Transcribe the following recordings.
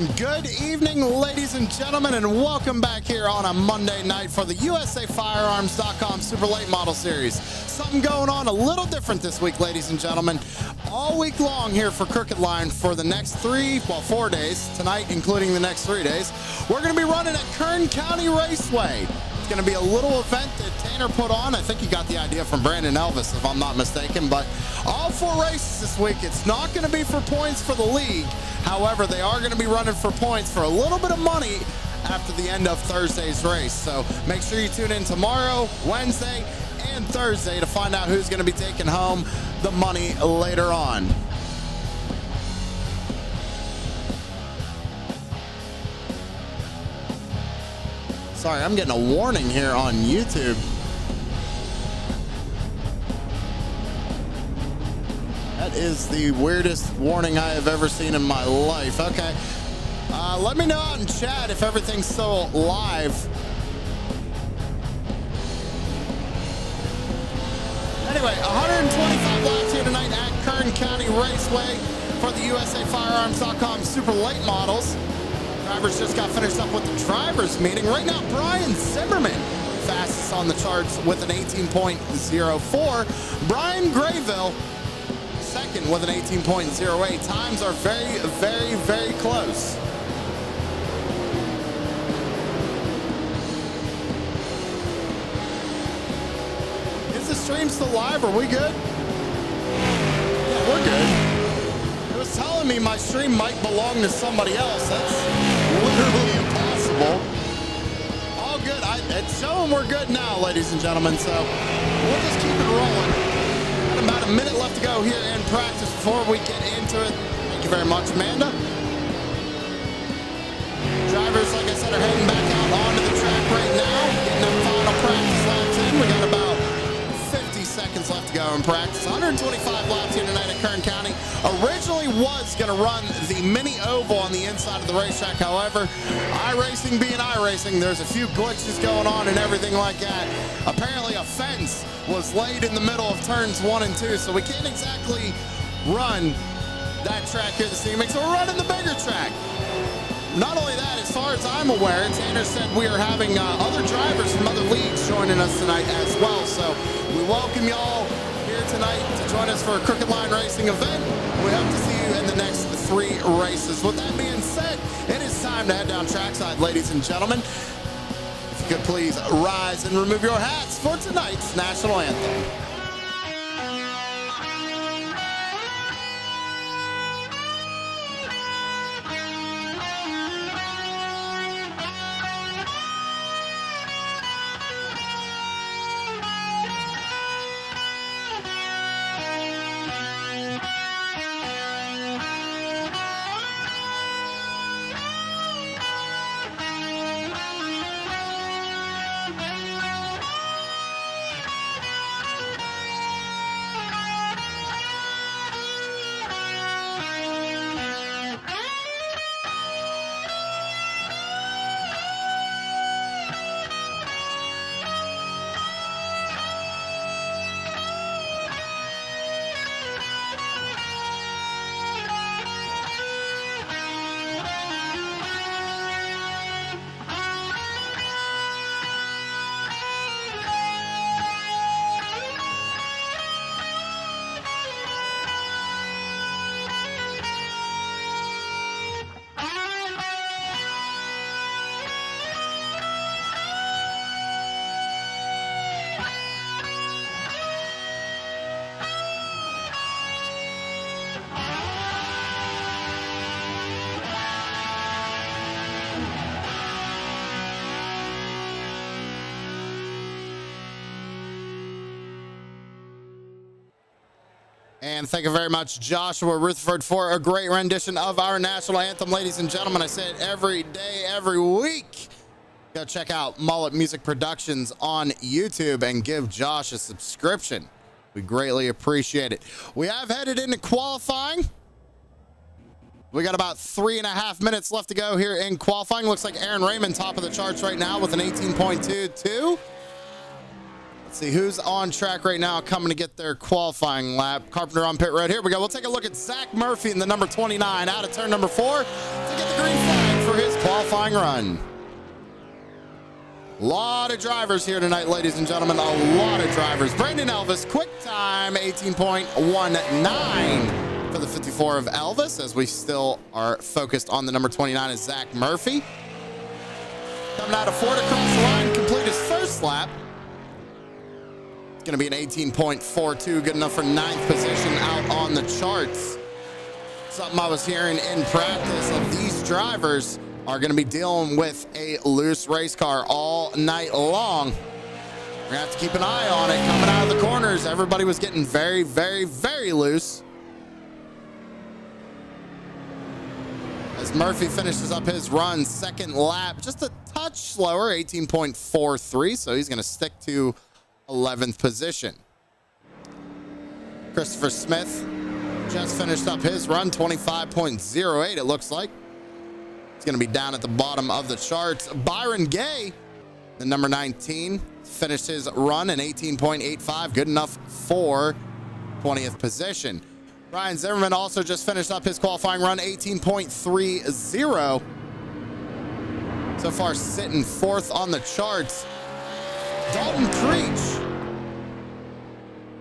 And good evening, ladies and gentlemen, and welcome back here on a Monday night for the USAFirearms.com Super Late Model Series. Something going on a little different this week, ladies and gentlemen. All week long here for Crooked Line for the next 4 days, tonight including the next 3 days, we're going to be running at Kern County Raceway. It's going to be a little event that Tanner put on. I think he got the idea from Brandon Elvis, if I'm not mistaken. But all 4 races this week, it's not going to be for points for the league. However, they are going to be running for points for a little bit of money after the end of Thursday's race. So make sure you tune in tomorrow, Wednesday, and Thursday to find out who's going to be taking home the money later on. Sorry, I'm getting a warning here on YouTube. That is the weirdest warning I have ever seen in my life. Okay. Let me know out in chat if everything's still live. Anyway, 125 laps here tonight at Kern County Raceway for the USAFirearms.com Super Late Models. Drivers just got finished up with the drivers meeting. Right now, Brian Zimmerman, fastest on the charts with an 18.04. Brian Grayville, second with an 18.08. Times are very, very, very close. Is the stream still live? Are we good? Yeah, we're good. It was telling me my stream might belong to somebody else. That's literally impossible. All good. It's showing we're good now, ladies and gentlemen. So we'll just keep it rolling. About a minute left to go here in practice before we get into it. Thank you very much, Amanda. Drivers, like I said, are heading back out onto the track right now, getting them final practice laps in. We got about 50 seconds left to go in practice. 125 laps here tonight at Kern County. Originally was going to run the mini oval on the inside of the racetrack. However, iRacing being iRacing, there's a few glitches going on and everything like that. Apparently a fence was laid in the middle of turns 1 and 2, so we can't exactly run that track here this evening, so we're running the bigger track. Not only that, as far as I'm aware, Tanner said we are having other drivers from other leagues joining us tonight as well, so we welcome y'all here tonight to join us for a Crooked Line Racing event. We hope to see you in the next 3 races. With that being said, it is time to head down trackside, ladies and gentlemen. If you could please rise and remove your hats for tonight's national anthem. And thank you very much, Joshua Rutherford, for a great rendition of our national anthem. Ladies and gentlemen, I say it every day, every week. Go check out Mullet Music Productions on YouTube and give Josh a subscription. We greatly appreciate it. We have headed into qualifying. We got about 3.5 minutes left to go here in qualifying. Looks like Aaron Raymond top of the charts right now with an 18.22. Let's see who's on track right now coming to get their qualifying lap. Carpenter on pit road. Here we go. We'll take a look at Zach Murphy in the number 29 out of turn number 4 to get the green flag for his qualifying run. A lot of drivers here tonight, ladies and gentlemen. A lot of drivers. Brandon Elvis, quick time 18.19 for the 54 of Elvis, as we still are focused on the number 29 is Zach Murphy. Coming out of Ford across the line, complete his first lap. It's going to be an 18.42, good enough for 9th position out on the charts. Something I was hearing in practice of these drivers are going to be dealing with a loose race car all night long. We're going to have to keep an eye on it coming out of the corners. Everybody was getting very, very, very loose. As Murphy finishes up his run, second lap, just a touch slower, 18.43, so he's going to stick to 11th position. Christopher Smith just finished up his run, 25.08 it looks like. It's going to be down at the bottom of the charts. Byron Gay, the number 19, finished his run in 18.85, good enough for 20th position. Ryan Zimmerman also just finished up his qualifying run, 18.30. So far sitting 4th on the charts. Dalton Creech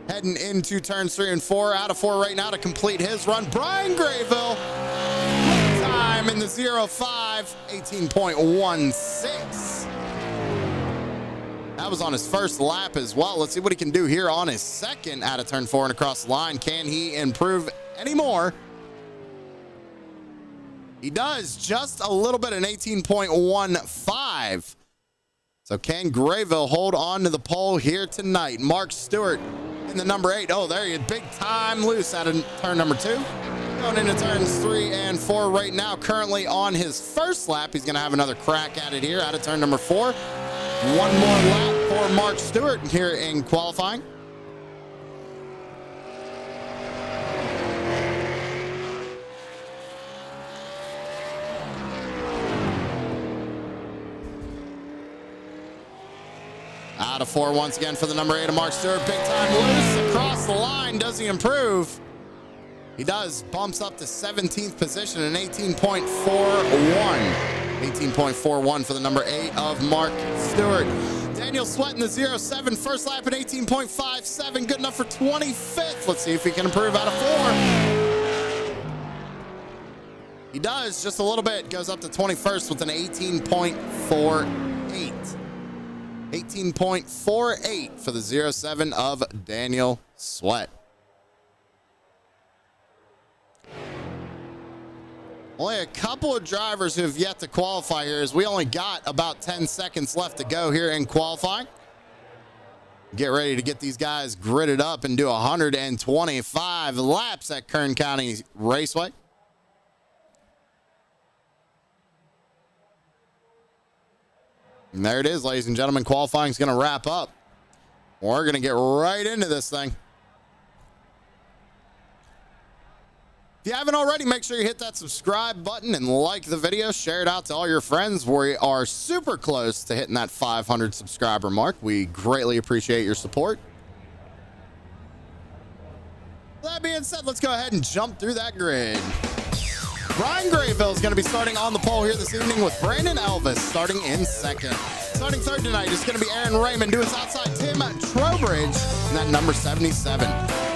heading into turns 3 and 4, out of 4 right now to complete his run. Brian Grayville, time in the 05, 18.16. That was on his first lap as well. Let's see what he can do here on his second out of turn 4 and across the line. Can he improve any more? He does, just a little bit, an 18.15. So can Grayville hold on to the pole here tonight? Mark Stewart in the number 8. Oh, there he is, big time loose out of turn number 2. Going into turns 3 and 4 right now. Currently on his first lap. He's going to have another crack at it here out of turn number 4. One more lap for Mark Stewart here in qualifying. Out of 4 once again for the number 8 of Mark Stewart. Big time loose across the line. Does he improve? He does. Bumps up to 17th position in 18.41. 18.41 for the number 8 of Mark Stewart. Daniel Sweat in the 07. First lap at 18.57. Good enough for 25th. Let's see if he can improve out of 4. He does just a little bit. Goes up to 21st with an 18.48. 18.48 for the 07 of Daniel Sweat. Only a couple of drivers who have yet to qualify here, as we only got about 10 seconds left to go here in qualifying. Get ready to get these guys gridded up and do 125 laps at Kern County Raceway. And there it is, ladies and gentlemen. Qualifying is going to wrap up. We're going to get right into this thing. If you haven't already, make sure you hit that subscribe button and like the video. Share it out to all your friends. We are super close to hitting that 500 subscriber mark. We greatly appreciate your support. That being said, let's go ahead and jump through that grid. Brian Grayville is going to be starting on the pole here this evening with Brandon Elvis starting in second. Starting third tonight is going to be Aaron Raymond to his outside Tim Trowbridge in that number 77.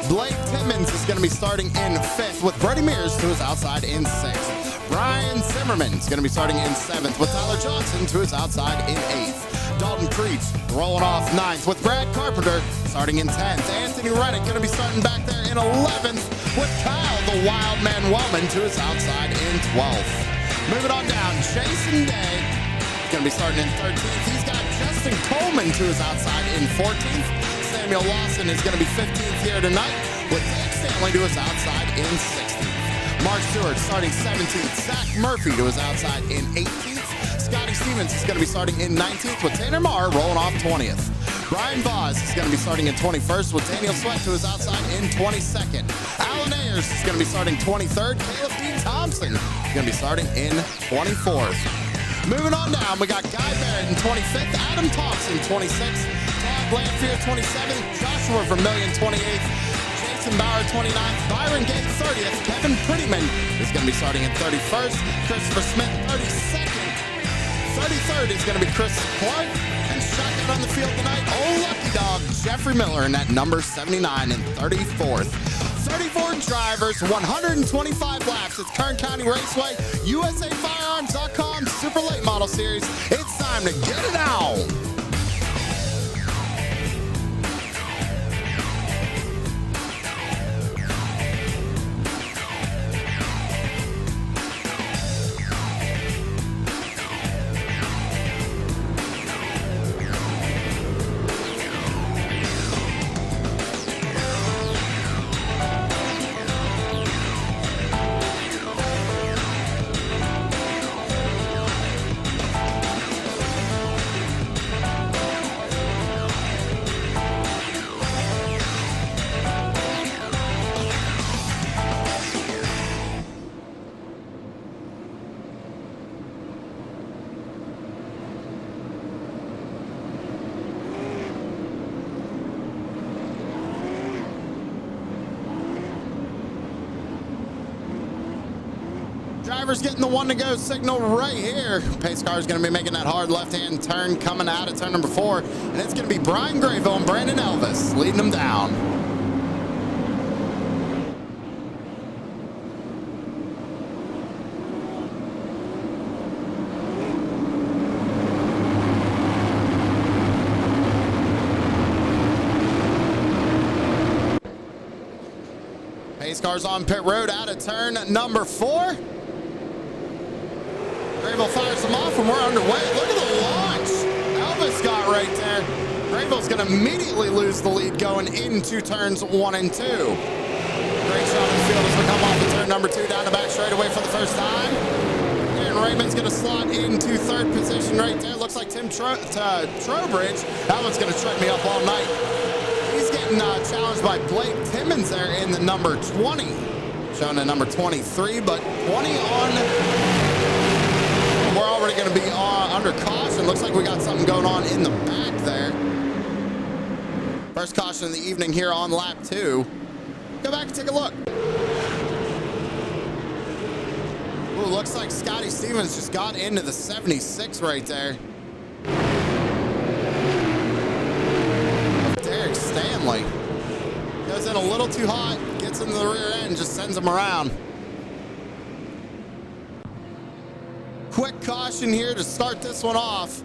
Blake Timmons is going to be starting in fifth with Brody Mears to his outside in sixth. Brian Zimmerman is going to be starting in seventh with Tyler Johnson to his outside in eighth. Dalton Creech rolling off ninth with Brad Carpenter starting in 10th. Anthony Reddick going to be starting back there in 11th with Kyle the Wildman Wellman to his outside in 12th. Moving on down, Jason Day is going to be starting in 13th. He's got Justin Coleman to his outside in 14th. Samuel Lawson is going to be 15th here tonight with Dave Stanley to his outside in 16th. Mark Stewart starting 17th. Zach Murphy to his outside in 18th. Scotty Stevens is going to be starting in 19th with Tanner Marr rolling off 20th. Brian Voss is going to be starting in 21st with Daniel Sweat to his outside in 22nd. Alan Ayers is going to be starting 23rd. Caleb D. Thompson is going to be starting in 24th. Moving on down, we got Guy Barrett in 25th. Adam Thompson 26th. Todd Blanfield 27th, Joshua Vermillion 28th, Jason Bauer 29th, Byron Gate 30th, Kevin Prettyman is going to be starting in 31st, Christopher Smith 32nd, 33rd is going to be Chris Clark, and shotgun on the field tonight, oh lucky dog, Jeffrey Miller in that number 79 and 34th. 34 drivers, 125 laps. It's Kern County Raceway, USAFirearms.com Super Late Model Series. It's time to get it on. Driver's getting the one to go signal right here. Pace car is going to be making that hard left-hand turn coming out of turn number 4. And it's going to be Brian Grayville and Brandon Elvis leading them down. Pace car's on pit road out of turn number 4. Grayville fires them off and we're underway. Look at the launch Elvis got right there. Grayville's going to immediately lose the lead going into turns 1 and 2. Great shot in the field as we come off of turn number 2 down the back straightaway for the first time. Aaron Raymond's going to slot into 3rd position right there. Looks like Tim Trowbridge. That one's going to trip me up all night. He's getting challenged by Blake Timmons there in the number 20. Showing the number 23, but 20 on... We're already going to be under caution. Looks like we got something going on in the back there. First caution of the evening here on lap 2. Go back and take a look. Ooh, looks like Scotty Stevens just got into the 76 right there. Derek Stanley goes in a little too hot, gets into the rear end, just sends him around. Quick caution here to start this one off.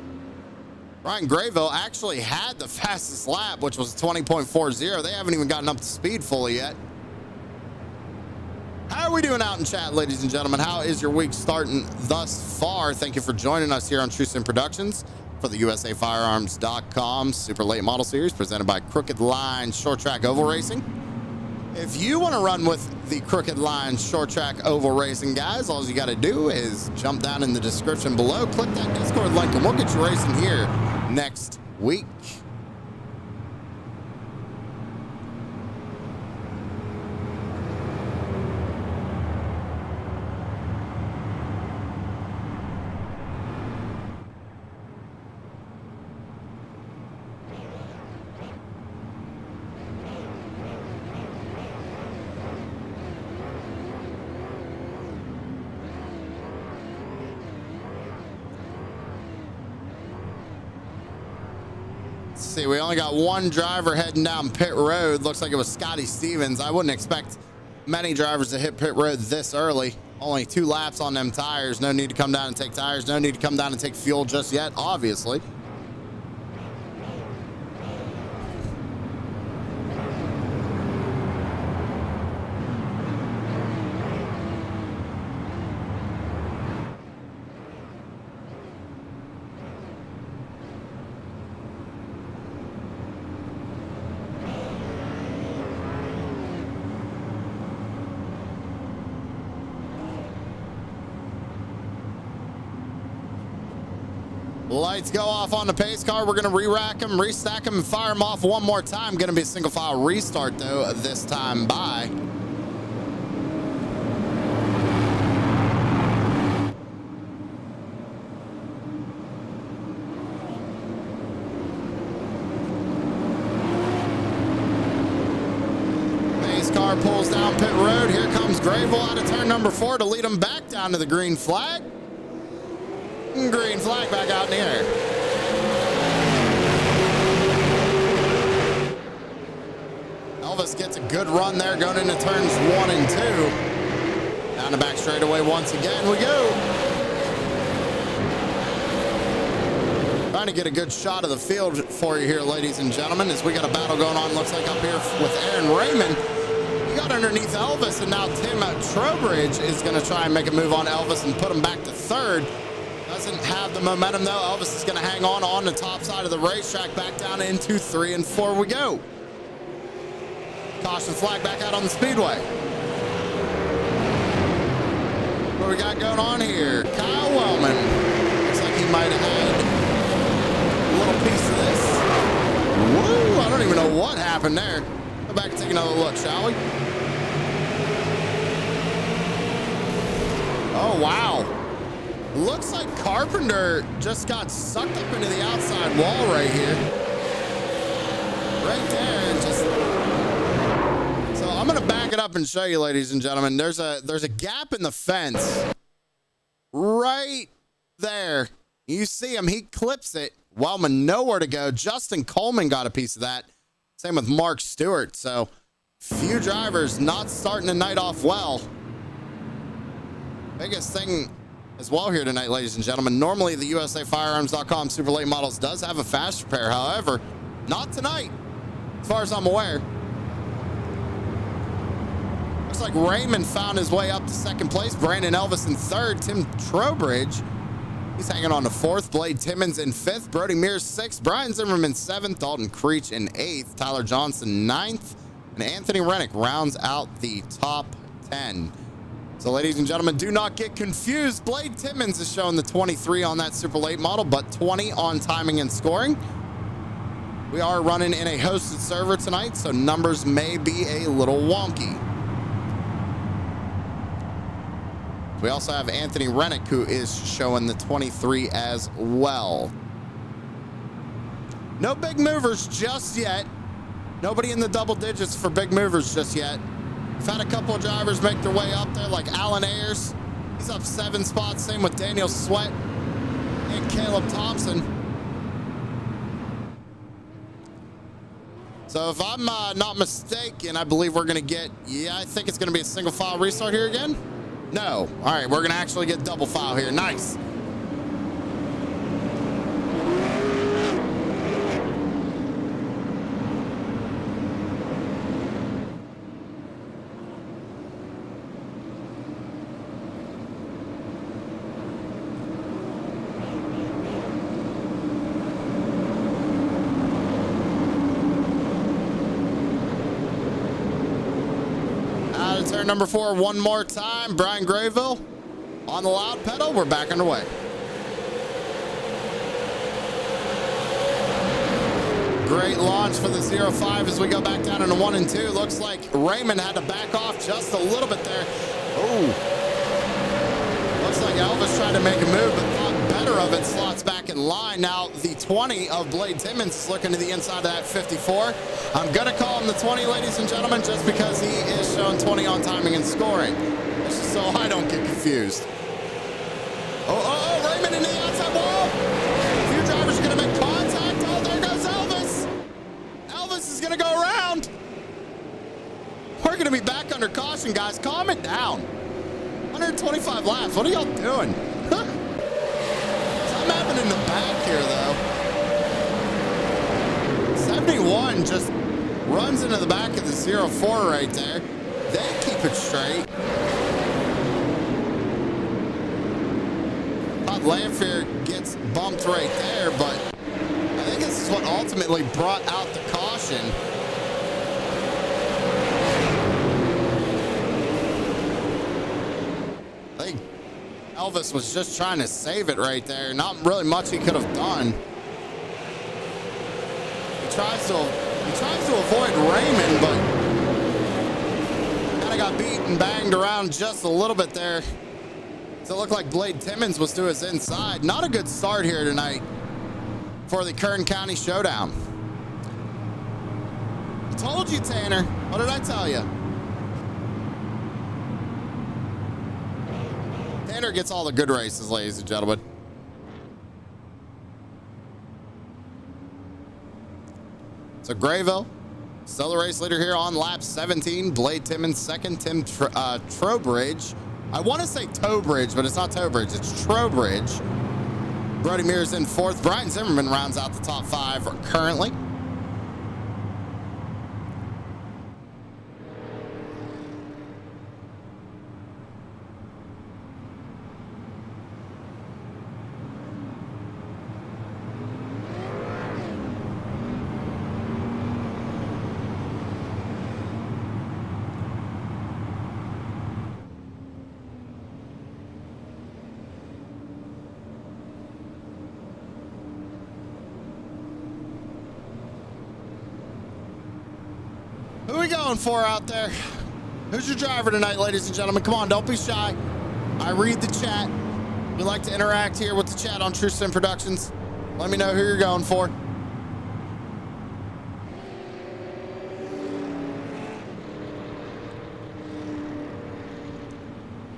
Ryan Grayville actually had the fastest lap, which was 20.40. They haven't even gotten up to speed fully yet. How are we doing out in chat, ladies and gentlemen? How is your week starting thus far? Thank you for joining us here on True Sim Productions for the USAFirearms.com Super Late Model Series presented by Crooked Line Short Track Oval Racing. If you want to run with the Crooked Line Short Track Oval Racing, guys, all you got to do is jump down in the description below, click that Discord link, and we'll get you racing here next week. See, we only got one driver heading down pit road. Looks like it was Scotty Stevens. I wouldn't expect many drivers to hit pit road this early. Only 2 laps on them tires. No need to come down and take tires. No need to come down and take fuel just yet, obviously. Lights go off on the pace car. We're going to re-rack them, restack them, and fire them off one more time. Going to be a single file restart, though, this time by. Grayville out of turn number 4 to lead him back down to the green flag. Green flag back out in the air. Elvis gets a good run there going into turns 1 and 2. Down the back straightaway once again we go. Trying to get a good shot of the field for you here, ladies and gentlemen, as we got a battle going on, looks like up here with Aaron Raymond. He got underneath Elvis, and now Tim Trowbridge is going to try and make a move on Elvis and put him back to 3rd. Doesn't have the momentum, though. Elvis is going to hang on the top side of the racetrack, back down into 3 and 4 we go. Caution flag back out on the speedway. What we got going on here? Kyle Wellman. Looks like he might have had a little piece of this. Woo! I don't even know what happened there. Go back and take another look, shall we? Oh, wow. Looks like Carpenter just got sucked up into the outside wall right here. Right there, and just... So I'm going to back it up and show you, ladies and gentlemen. There's a gap in the fence right there. You see him. He clips it. Wellman nowhere to go. Justin Coleman got a piece of that. Same with Mark Stewart. So few drivers not starting the night off well. Biggest thing as well here tonight, ladies and gentlemen. Normally the USAFirearms.com Super Late Models does have a fast repair. However, not tonight, as far as I'm aware. Looks like Raymond found his way up to 2nd place. Brandon Elvis in 3rd. Tim Trowbridge, he's hanging on to 4th. Blade Timmons in 5th. Brody Mears 6th. Brian Zimmerman 7th. Dalton Creech in 8th. Tyler Johnson 9th. And Anthony Rennick rounds out the top 10. So, ladies and gentlemen, do not get confused. Blade Timmons is showing the 23 on that super late model, but 20 on timing and scoring. We are running in a hosted server tonight, so numbers may be a little wonky. We also have Anthony Rennick, who is showing the 23 as well. No big movers just yet. Nobody in the double digits for big movers just yet. We've had a couple of drivers make their way up there, like Alan Ayers. He's up 7 spots. Same with Daniel Sweat and Caleb Thompson. So if I'm not mistaken, I believe we're going to get, I think it's going to be a single file restart here again. No. All right, we're going to actually get double file here. Nice. Turn number 4 one more time. Brian Grayville on the loud pedal. We're back underway. Great launch for the 05 as we go back down into 1 and 2. Looks like Raymond had to back off just a little bit there. Oh, looks like Elvis tried to make a move but thought better of it. Slots back in line. Now the 20 of Blade Timmons is looking to the inside of that 54. I'm going to call him the 20, ladies and gentlemen, just because he is showing 20 on timing and scoring. So I don't get confused. Oh, Raymond into the outside wall. A few drivers are going to make contact. Oh, there goes Elvis. Elvis is going to go around. We're going to be back under caution, guys. Calm it down. 125 laps. What are y'all doing? Something happened in the back here, though. 71 just runs into the back of the 04 right there. They keep it straight. Todd Lanfear gets bumped right there, but I think this is what ultimately brought out the caution. I think Elvis was just trying to save it right there. Not really much he could have done. He tries to avoid Raymond, but kind of got beat and banged around just a little bit there. So it looked like Blade Timmons was to his inside. Not a good start here tonight for the Kern County Showdown. I told you, Tanner. What did I tell you? Tanner gets all the good races, ladies and gentlemen. So Grayville, still the race leader here on lap 17. Blade Timmons second. Tim Trowbridge. I want to say Towbridge, but it's not Towbridge. It's Trowbridge. Brody Mears in fourth. Brian Zimmerman rounds out the top 5 currently. Who are we going for out there? Who's your driver tonight, ladies and gentlemen? Come on, don't be shy. I read the chat. We like to interact here with the chat on True Sim Productions. Let me know who you're going for.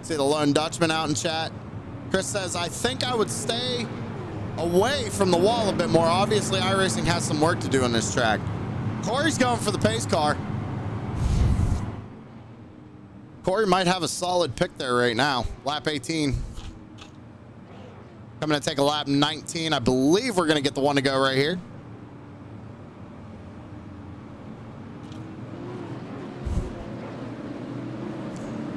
See the Lone Dutchman out in chat. Chris says, I think I would stay away from the wall a bit more. Obviously, iRacing has some work to do on this track. Corey's going for the pace car. Corey might have a solid pick there right now. Lap 18. Coming to take a lap 19. I believe we're going to get the one to go right here.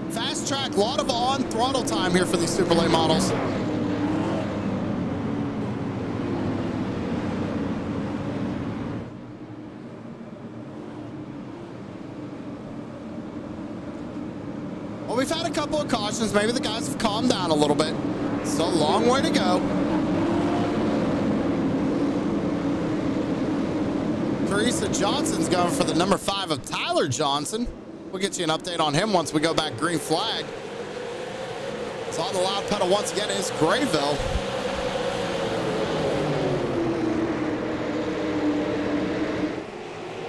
Fast track, a lot of on throttle time here for these super late models. Well, we've had a couple of cautions. Maybe the guys have calmed down a little bit. Still a long way to go. Teresa Johnson's going for the number 5 of Tyler Johnson. We'll get you an update on him once we go back green flag. It's on the loud pedal once again is Grayville.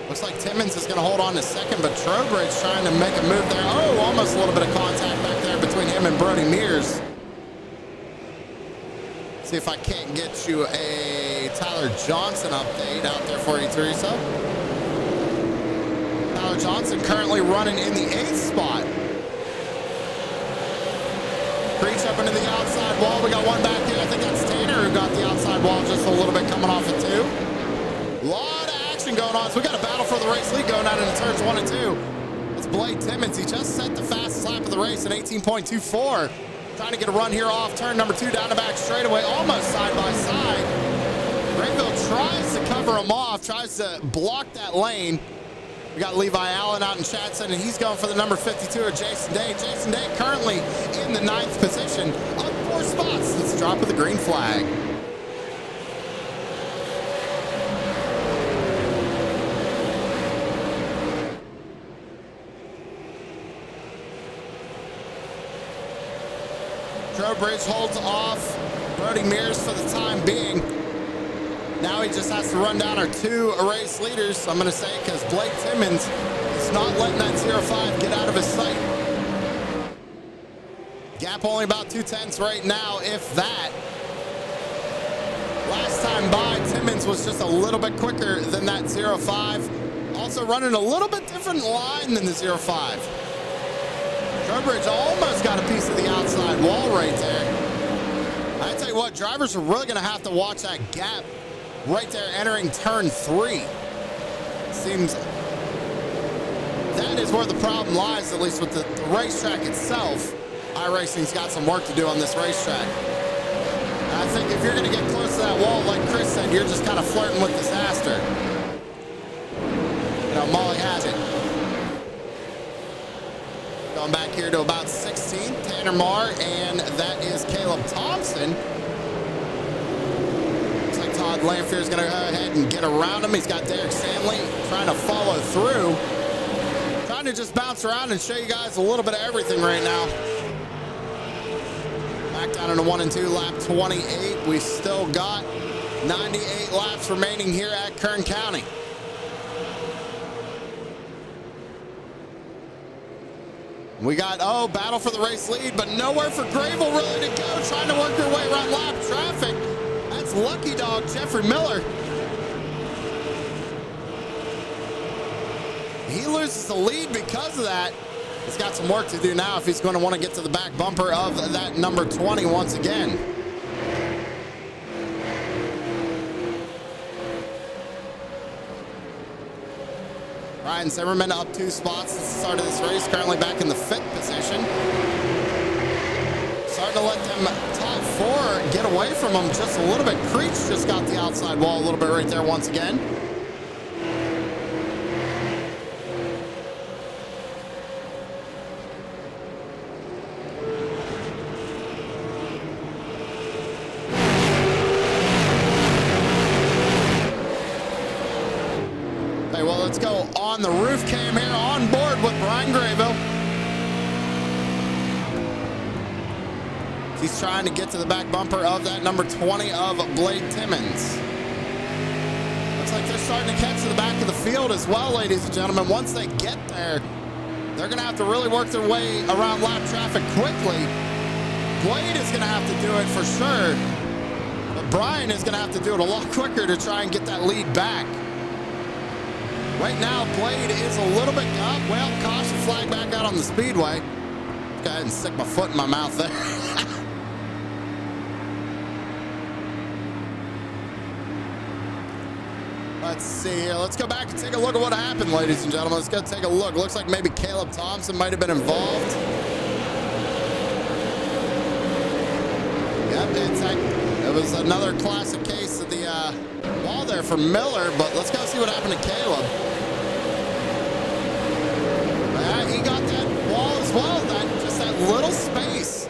Looks like Timmons is going to hold on to second, but Trowbridge trying to make a move there. Oh, almost a little bit of contact back there between him and Brody Mears. See if I can't get you a Tyler Johnson update out there for you, Teresa. Tyler Johnson currently running in the 8th spot. Creech up into the outside wall. We got one back here. I think that's Tanner who got the outside wall just a little bit coming off of 2. Lot of action going on. So we got a battle for the race lead going out into turns 1 and 2. It's Blade Timmons. He just set the fastest lap of the race in 18.24. Trying to get a run here off turn number 2 down the back straightaway, almost side by side. Grayville tries to cover him off, tries to block that lane. We got Levi Allen out in Chatson, and he's going for the number 52 of Jason Day. Jason Day currently in the 9th position, up 4 spots. Let's drop with the green flag. Trowbridge holds off Brody Mears for the time being. Now he just has to run down our 2 race leaders, I'm going to say, because Blake Timmons is not letting that 0.5 get out of his sight. Gap only about 2/10 right now, if that. Last time by, Timmons was just a little bit quicker than that 0.5. Also running a little bit different line than the 0.5. Trowbridge almost got a piece of the outside wall right there. I tell you what, drivers are really going to have to watch that gap right there entering turn 3. Seems that is where the problem lies, at least with the racetrack itself. iRacing's got some work to do on this racetrack. And I think if you're going to get close to that wall, like Chris said, you're just kind of flirting with disaster. You know, Molly has it. Going back here to about 16th, Tanner Marr, and that is Caleb Thompson. Looks like Todd Lanfear is going to go ahead and get around him. He's got Derek Stanley trying to follow through. Trying to just bounce around and show you guys a little bit of everything right now. Back down into 1 and 2, lap 28. We still got 98 laps remaining here at Kern County. We got, battle for the race lead, but nowhere for Gravel really to go, trying to work their way around lap traffic. That's lucky dog Jeffrey Miller. He loses the lead because of that. He's got some work to do now if he's going to want to get to the back bumper of that number 20 once again. Brian Zimmerman up 2 spots since the start of this race, currently back in the 5th position. Starting to let them top 4 get away from him just a little bit. Creech just got the outside wall a little bit right there once again. Let's go on the roof cam here on board with Brian Grayville. He's trying to get to the back bumper of that number 20 of Blade Timmons. Looks like they're starting to catch to the back of the field as well, ladies and gentlemen. Once they get there, they're going to have to really work their way around lap traffic quickly. Blade is going to have to do it for sure, but Brian is going to have to do it a lot quicker to try and get that lead back. Right now, Blade is a little bit up. Well, caution flag back out on the speedway. Go ahead and stick my foot in my mouth there. Let's see here. Let's go back and take a look at what happened, ladies and gentlemen. Let's go take a look. Looks like maybe Caleb Thompson might have been involved. Yep, it was another classic case of the wall there for Miller, but let's go see what happened to Caleb. Yeah, he got that wall as well, just that little space.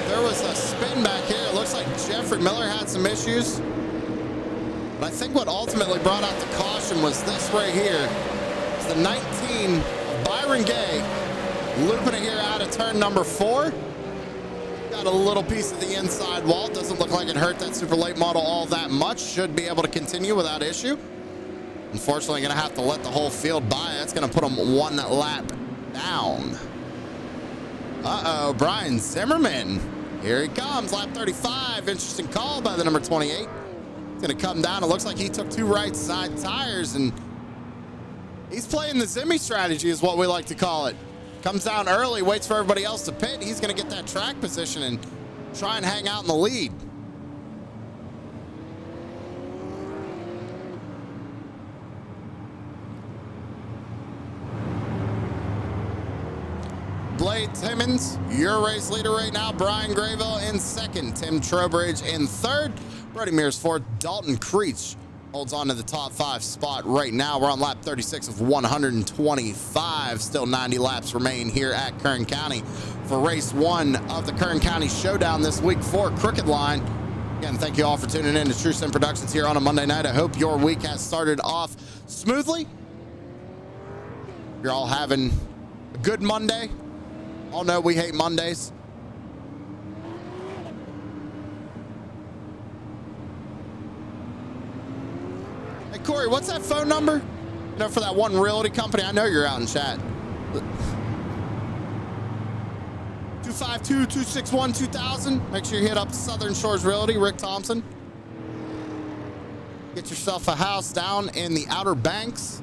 There was a spin back here. It looks like Jeffrey Miller had some issues. But I think what ultimately brought out the caution was this right here. It's the 19 of Byron Gay, looping it here out of turn number 4. Got a little piece of the inside wall. Doesn't look like it hurt that super late model all that much. Should be able to continue without issue. Unfortunately, going to have to let the whole field by. That's going to put him 1 lap down. Brian Zimmerman. Here he comes, lap 35. Interesting call by the number 28. He's going to come down. It looks like he took 2 right side tires, and he's playing the Zimmy strategy is what we like to call it. Comes down early, waits for everybody else to pit. He's going to get that track position and try and hang out in the lead. Blade Timmons, your race leader right now. Brian Grayville in 2nd. Tim Trowbridge in 3rd. Brody Mears 4th. Dalton Creech holds on to the top 5 spot right now. We're on lap 36 of 125. Still 90 laps remain here at Kern County for race 1 of the Kern County Showdown this week for Crooked Line. Again, thank you all for tuning in to TrueSimProductions here on a Monday night. I hope your week has started off smoothly. You're all having a good Monday. All know we hate Mondays. Hey, Corey, what's that phone number? You know, for that one realty company? I know you're out in chat. 252-261-2000. Make sure you hit up Southern Shores Realty, Rick Thompson. Get yourself a house down in the Outer Banks.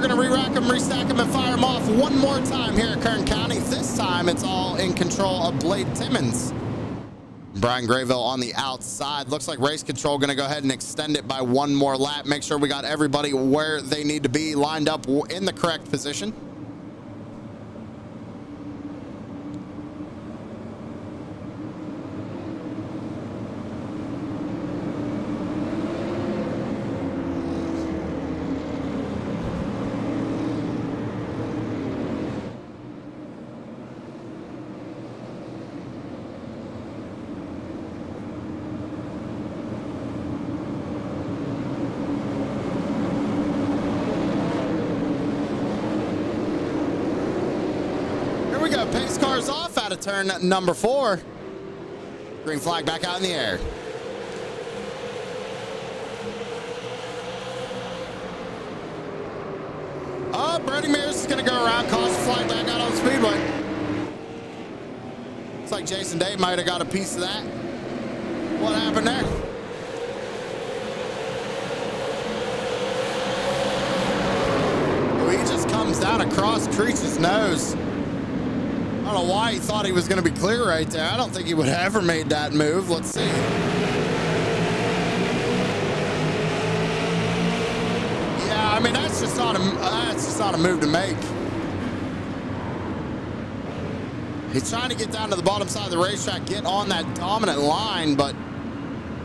Re-rack them, restack them, and fire them off one more time here at Kern County. This time it's all in control of Blade Timmons. Brian Grayville on the outside. Looks like race control going to go ahead and extend it by one more lap. Make sure we got everybody where they need to be, lined up in the correct position. Pace cars off out of turn number 4. Green flag back out in the air. Oh, Brody Mears is going to go around, cause the flag back out on the speedway. Looks like Jason Day might have got a piece of that. What happened there? Oh, he just comes down across Creech's nose. I don't know why he thought he was going to be clear right there. I don't think he would have ever made that move. Let's see. Yeah, I mean, that's just not a move to make. He's trying to get down to the bottom side of the racetrack, get on that dominant line, but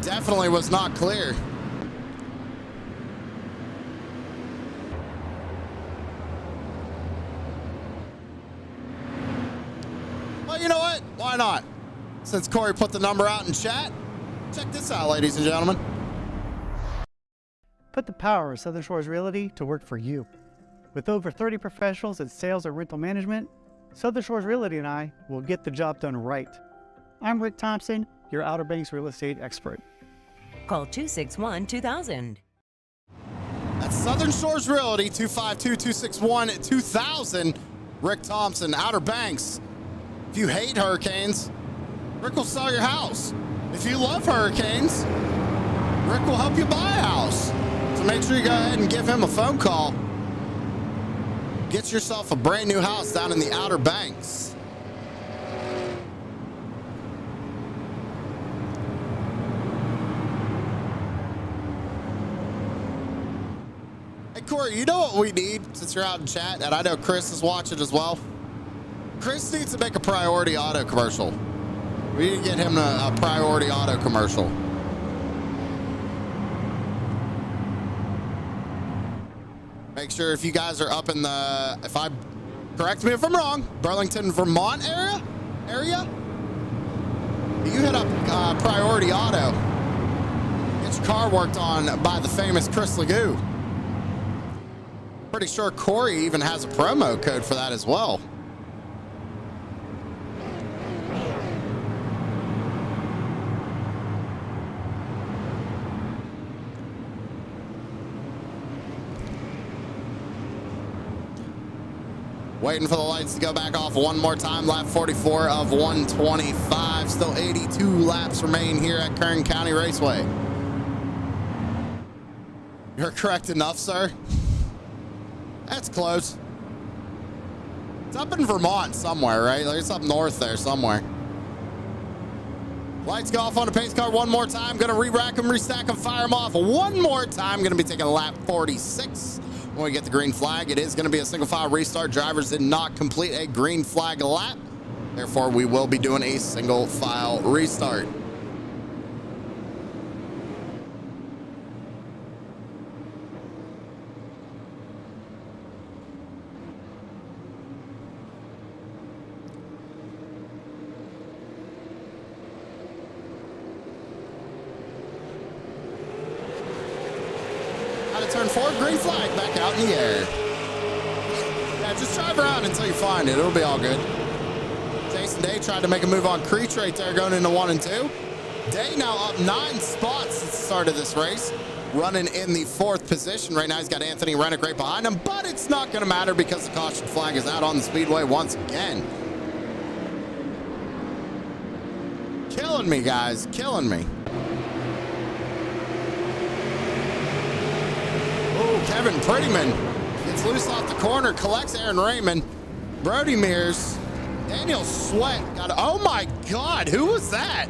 definitely was not clear. You know what? Why not? Since Corey put the number out in chat, check this out, ladies and gentlemen. Put the power of Southern Shores Realty to work for you. With over 30 professionals in sales and rental management, Southern Shores Realty and I will get the job done right. I'm Rick Thompson, your Outer Banks real estate expert. Call 261-2000. That's Southern Shores Realty, 252-261-2000. Rick Thompson, Outer Banks. If you hate hurricanes, Rick will sell your house. If you love hurricanes, Rick will help you buy a house. So make sure you go ahead and give him a phone call. Get yourself a brand new house down in the Outer Banks. Hey, Corey, you know what we need since you're out in chat, and I know Chris is watching as well? Chris needs to make a Priority Auto commercial. We need to get him a Priority Auto commercial. Make sure if you guys are up in the, correct me if I'm wrong, Burlington, Vermont area, you hit up Priority Auto. Get your car worked on by the famous Chris Legoo. Pretty sure Corey even has a promo code for that as well. Waiting for the lights to go back off one more time. Lap 44 of 125. Still 82 laps remain here at Kern County Raceway. You're correct enough, sir. That's close. It's up in Vermont somewhere, right? Like it's up north there somewhere. Lights go off on the pace car one more time. Gonna re-rack them, restack them, fire them off one more time. Gonna be taking lap 46. When we get the green flag, it is going to be a single file restart. Drivers did not complete a green flag lap. Therefore, we will be doing a single file restart. Turn 4, green flag back out in the air. Yeah, just drive around until you find it. It'll be all good. Jason Day tried to make a move on Creech right there going into 1 and 2. Day now up 9 spots since the start of this race. Running in the 4th position. Right now he's got Anthony Rennick right behind him, but it's not going to matter because the caution flag is out on the speedway once again. Killing me, guys. Killing me. Kevin Prettyman gets loose off the corner, collects Aaron Raymond. Brody Mears, Daniel Sweat got, oh my God, who was that?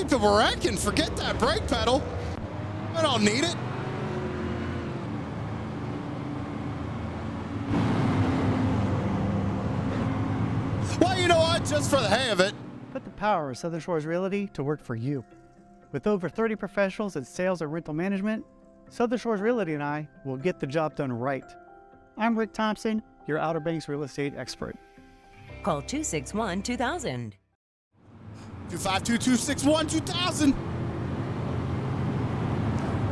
see people wrecking. Forget that brake pedal. I don't need it. Well, you know what? Just for the hay of it. Put the power of Southern Shores Realty to work for you. With over 30 professionals in sales and rental management, Southern Shores Realty and I will get the job done right. I'm Rick Thompson, your Outer Banks real estate expert. Call 261-2000. 252-261-2000.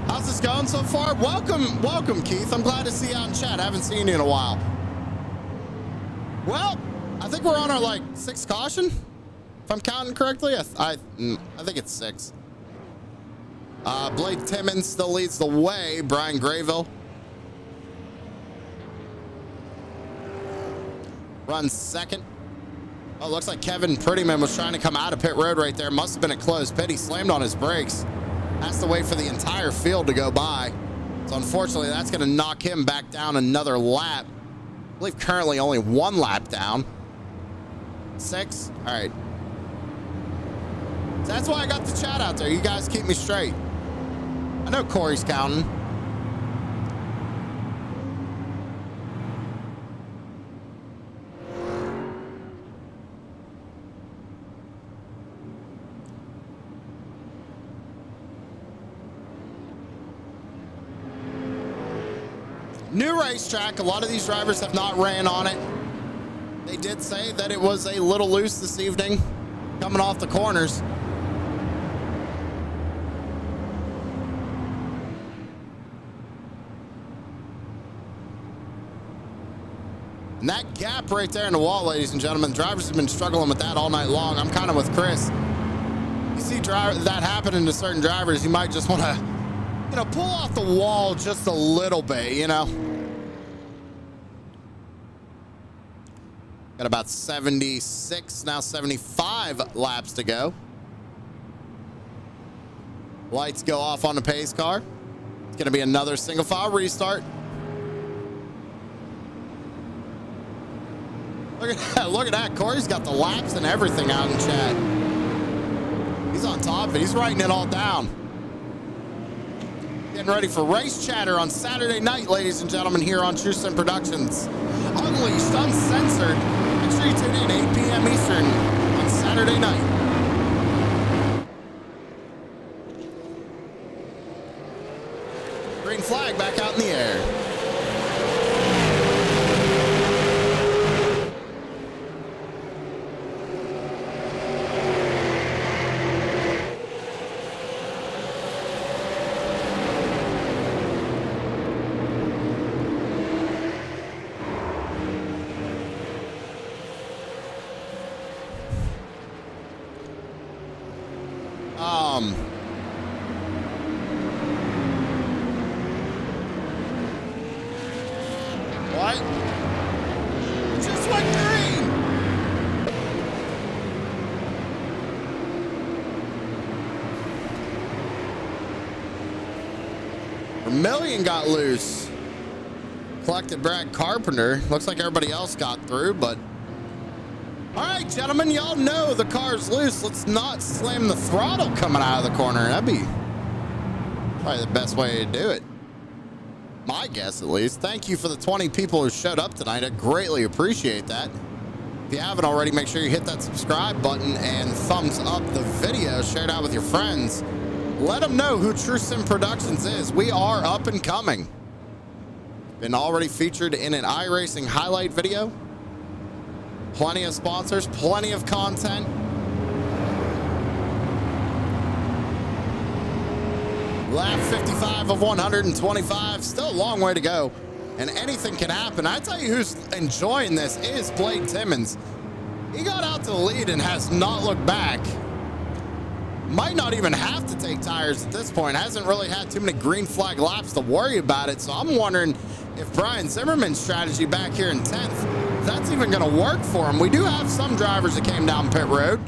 How's this going so far? Welcome, Keith. I'm glad to see you out in chat. I haven't seen you in a while. Well, I think we're on our like sixth caution, if I'm counting correctly. I think it's 6. Blake Timmons still leads the way. Brian Grayville runs second. Oh, looks like Kevin Prettyman was trying to come out of pit road right there. Must have been a closed pit. He slammed on his brakes. Has to wait for the entire field to go by. So unfortunately, that's going to knock him back down another lap. I believe currently only 1 lap down. 6. All right. So that's why I got the chat out there. You guys keep me straight. I know Corey's counting. New racetrack. A lot of these drivers have not ran on it. They did say that it was a little loose this evening, coming off the corners. And that gap right there in the wall, ladies and gentlemen, drivers have been struggling with that all night long. I'm kind of with Chris. You see that happening to certain drivers, you might just want to, pull off the wall just a little bit, Got about 76, now 75 laps to go. Lights go off on the pace car. It's going to be another single file restart. Look at that. Look at that. Corey's got the laps and everything out in chat. He's on top of it. He's writing it all down. Getting ready for race chatter on Saturday night, ladies and gentlemen, here on TrueSim Productions. Unleashed, uncensored. Make sure you tune in 8 p.m. Eastern on Saturday night. Green flag back out in the air. What? Just went green. Vermillion got loose. Collected Brad Carpenter. Looks like everybody else got through, but all right, gentlemen, y'all know the car's loose. Let's not slam the throttle coming out of the corner. That'd be probably the best way to do it. My guess, at least. Thank you for the 20 people who showed up tonight. I greatly appreciate that. If you haven't already, make sure you hit that subscribe button and thumbs up the video. Share it out with your friends. Let them know who TrueSim Productions is. We are up and coming. Been already featured in an iRacing highlight video. Plenty of sponsors, plenty of content. Lap 55 of 125, still a long way to go, and anything can happen. I tell you who's enjoying this is Blake Timmons. He got out to the lead and has not looked back. Might not even have to take tires at this point. Hasn't really had too many green flag laps to worry about it, so I'm wondering if Brian Zimmerman's strategy back here in 10th, that's even going to work for him. We do have some drivers that came down pit road.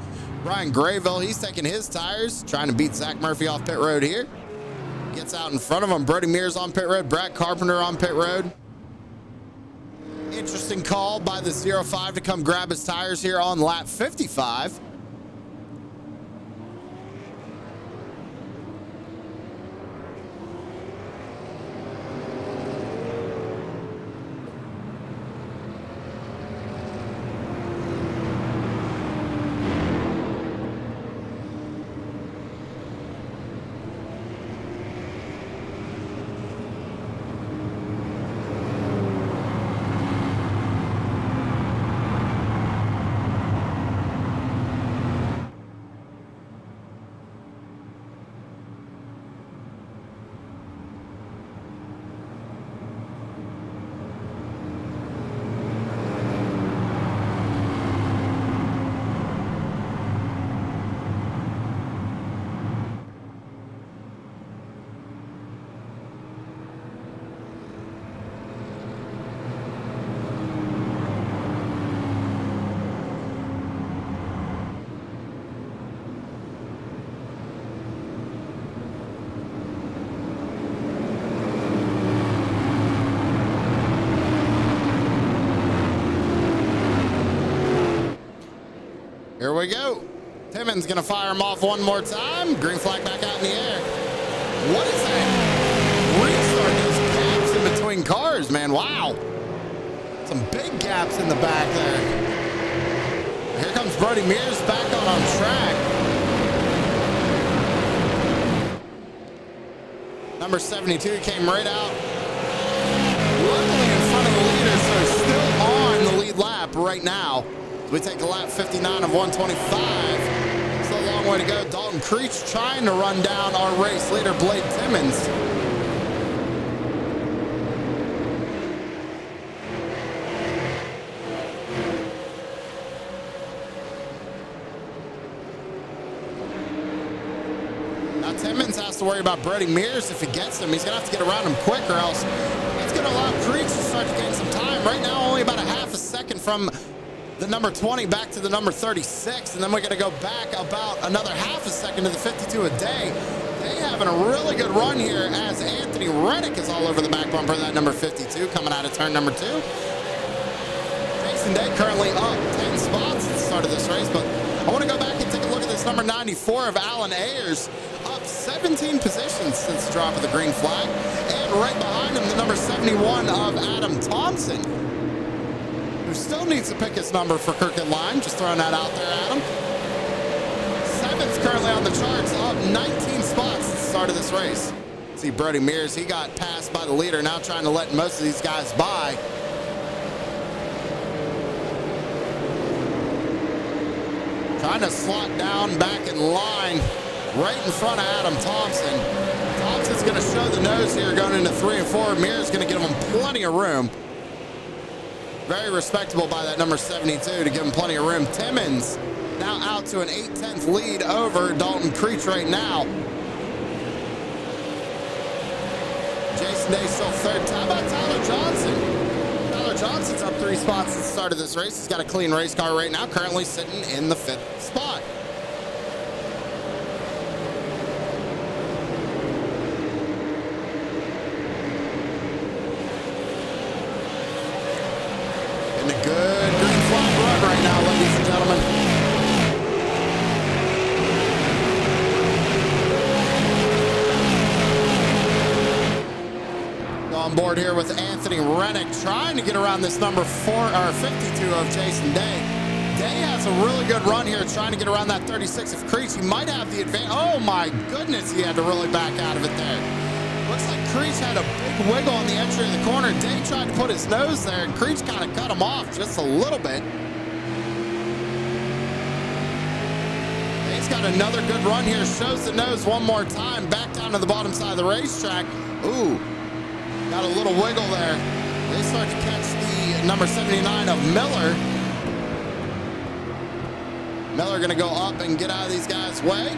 Brian Grayville, he's taking his tires, trying to beat Zach Murphy off pit road here. Gets out in front of him. Brody Mears on pit road. Brad Carpenter on pit road. Interesting call by the 05 to come grab his tires here on lap 55. Here we go. Timmons gonna fire him off one more time. Green flag back out in the air. What is that? Restart those gaps in between cars, man. Wow. Some big gaps in the back there. Here comes Brody Mears back on track. Number 72 came right out. Luckily in front of the leader, so still on the lead lap right now. We take a lap 59 of 125. Still a long way to go. Dalton Creech trying to run down our race leader, Blade Timmons. Now Timmons has to worry about Brody Mears. If he gets him, he's going to have to get around him quick, or else it's going to allow Creech to start to gain some time. Right now, only about a half a second from the number 20 back to the number 36, and then we're going to go back about another half a second to the 52 a day. They having a really good run here as Anthony Reddick is all over the back bumper of that number 52 coming out of turn number 2. Jason Day currently up 10 spots at the start of this race, but I want to go back and take a look at this number 94 of Alan Ayers, up 17 positions since the drop of the green flag, and right behind him the number 71 of Adam Thompson, who still needs to pick his number for Crooked Line. Just throwing that out there, Adam. 7th currently on the charts, up 19 spots at the start of this race. See Brody Mears, he got passed by the leader, now trying to let most of these guys by. Trying to slot down back in line right in front of Adam Thompson. Thompson's going to show the nose here going into 3 and 4. Mears going to give him plenty of room. Very respectable by that number 72 to give him plenty of room. Timmons now out to an 8/10 lead over Dalton Creech right now. Jason Day still 3rd. How about Tyler Johnson? Tyler Johnson's up 3 spots at the start of this race. He's got a clean race car right now, currently sitting in the 5th spot. In a good green flag run right now, ladies and gentlemen. On board here with Anthony Rennick, trying to get around this number 52 of Jason Day. Day has a really good run here, trying to get around that 36 of Creech. He might have the advantage. Oh my goodness, he had to really back out of it there. Looks like Creech had a big wiggle on the entry of the corner. Day tried to put his nose there, and Creech kind of cut him off just a little bit. Day's got another good run here. Shows the nose one more time. Back down to the bottom side of the racetrack. Ooh, got a little wiggle there. They start to catch the number 79 of Miller. Miller going to go up and get out of these guys' way.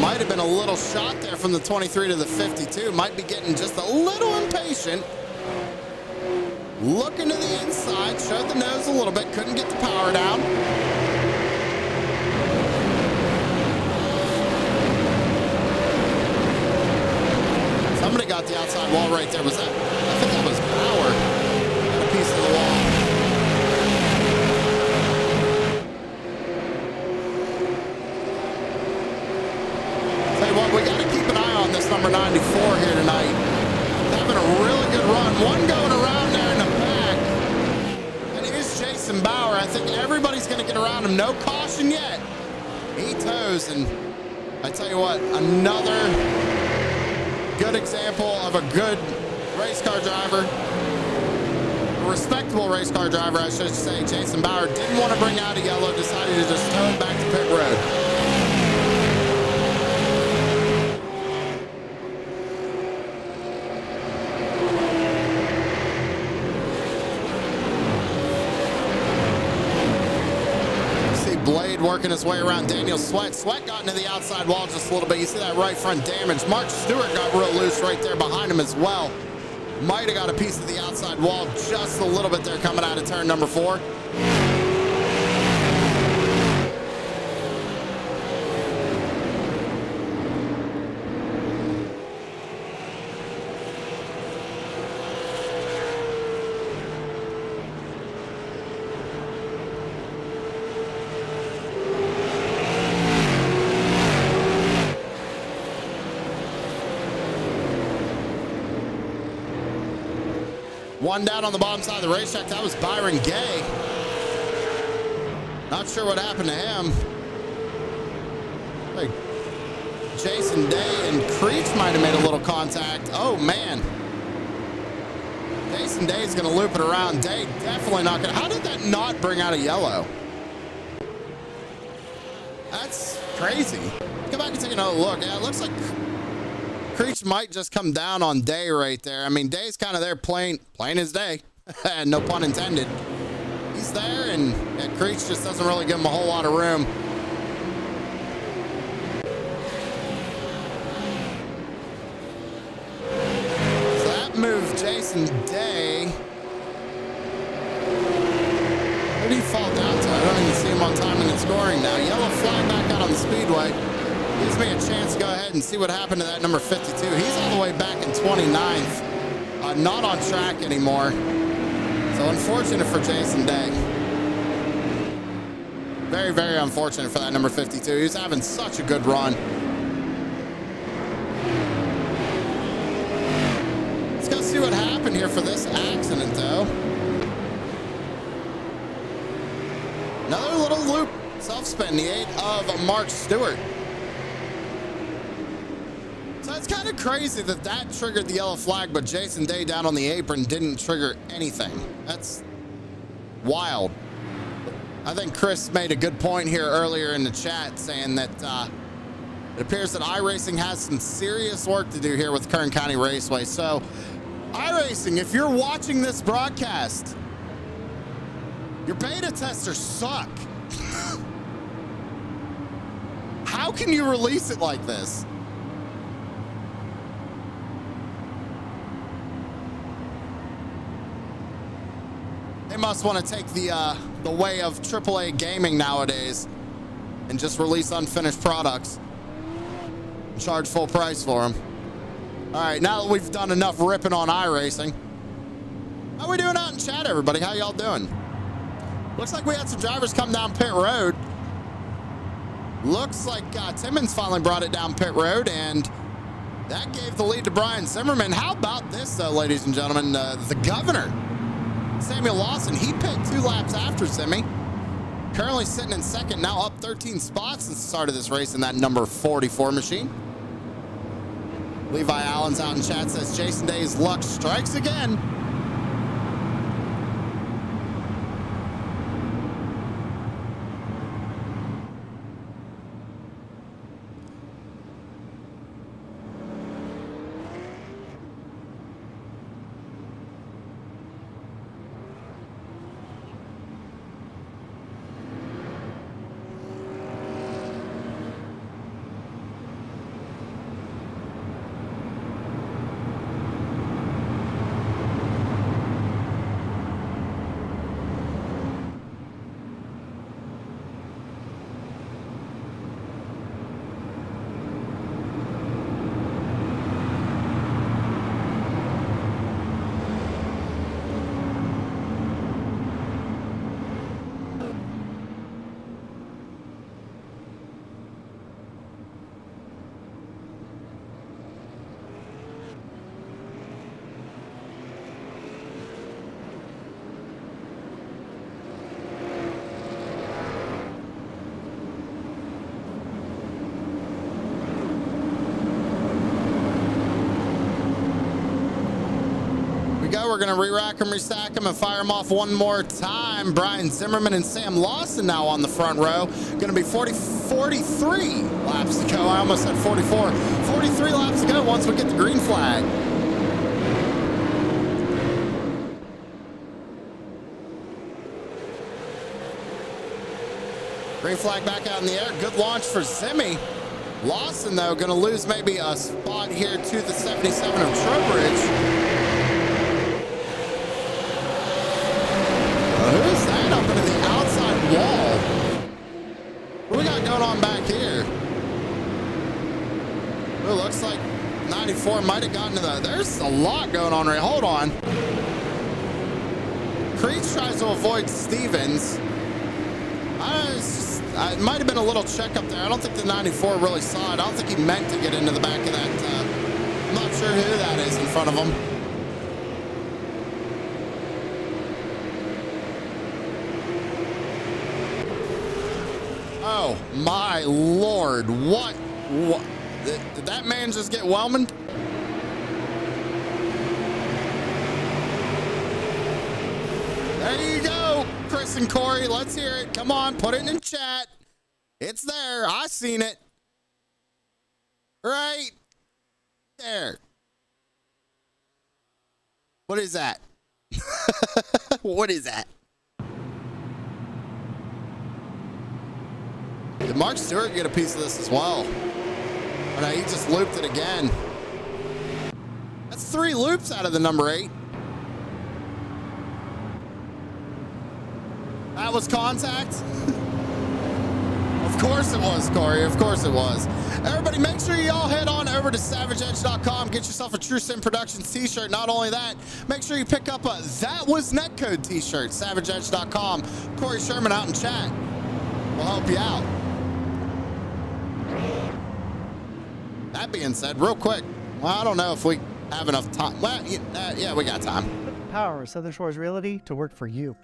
Might have been a little shot there from the 23 to the 52. Might be getting just a little impatient. Looking to the inside, showed the nose a little bit, couldn't get the power down. Somebody got the outside wall right there. Was that? I think that was Bauer. Got a piece of the wall. We got to keep an eye on this number 94 here tonight. Having a really good run. One going around there in the back. And here's Jason Bauer. I think everybody's going to get around him. No caution yet. He toes. And I tell you what, another good example of a good race car driver. A respectable race car driver, I should say. Jason Bauer didn't want to bring out a yellow. Decided to just tow it back to pit road. Blade working his way around Daniel Sweat. Sweat got into the outside wall just a little bit. You see that right front damage. Mark Stewart got real loose right there behind him as well. Might have got a piece of the outside wall just a little bit there coming out of turn number 4. One down on the bottom side of the racetrack. That was Byron Gay. Not sure what happened to him. Like Jason Day and Creech might have made a little contact. Oh, man. Jason Day's going to loop it around. Day definitely not going to. How did that not bring out a yellow? That's crazy. Go back and take another look. Yeah, it looks like Creech might just come down on Day right there. I mean, Day's kind of there playing his day. No pun intended. He's there, and Creech just doesn't really give him a whole lot of room. So that moved Jason Day. Where did he fall down to? I don't even see him on timing and scoring now. Yellow flag back out on the speedway. Gives me a chance to go ahead and see what happened to that number 52. He's all the way back in 29th. Not on track anymore. So unfortunate for Jason Day. Very, very unfortunate for that number 52. He was having such a good run. Let's go see what happened here for this accident, though. Another little loop self-spin, the 8 of Mark Stewart. So it's kind of crazy that triggered the yellow flag, but Jason Day down on the apron didn't trigger anything. That's wild. I think Chris made a good point here earlier in the chat saying that it appears that iRacing has some serious work to do here with Kern County Raceway. So iRacing, if you're watching this broadcast, your beta testers suck. How can you release it like this? They must want to take the way of AAA gaming nowadays and just release unfinished products and charge full price for them. All right, now that we've done enough ripping on iRacing, how we doing out in chat, everybody? How y'all doing? Looks like we had some drivers come down pit road. Looks like Timmons finally brought it down pit road, and that gave the lead to Brian Zimmerman. How about this, though, ladies and gentlemen? The governor, Samuel Lawson, he pit 2 laps after Simi. Currently sitting in second, now up 13 spots since the start of this race in that number 44 machine. Levi Allen's out in chat, says Jason Day's luck strikes again. We're going to re-rack them, restack them, and fire them off one more time. Brian Zimmerman and Sam Lawson now on the front row. Going to be 43 laps to go. I almost said 44. 43 laps to go once we get the green flag. Green flag back out in the air. Good launch for Zimmy. Lawson, though, going to lose maybe a spot here to the 77 of Trowbridge. Who's that up into the outside wall? What we got going on back here? It looks like 94 might have gotten to the... There's a lot going on right. Hold on. Creech tries to avoid Stevens. It might have been a little check up there. I don't think the 94 really saw it. I don't think he meant to get into the back of that. I'm not sure who that is in front of him. Oh, my Lord. What? Did that man just get whelmed? There you go, Chris and Corey. Let's hear it. Come on, put it in chat. It's there. I seen it. Right there. What is that? What is that? Did Mark Stewart get a piece of this as well? Oh, no, he just looped it again. That's 3 loops out of the number 8. That was contact? Of course it was, Corey. Of course it was. Everybody, make sure you all head on over to savageedge.com. Get yourself a True Sim Productions t-shirt. Not only that, make sure you pick up a That Was Netcode t-shirt. Savageedge.com. Corey Sherman out in chat. We'll help you out. That being said, real quick, well, I don't know if we have enough time. Well, yeah, we got time. Put the power of Southern Shores Realty to work for you.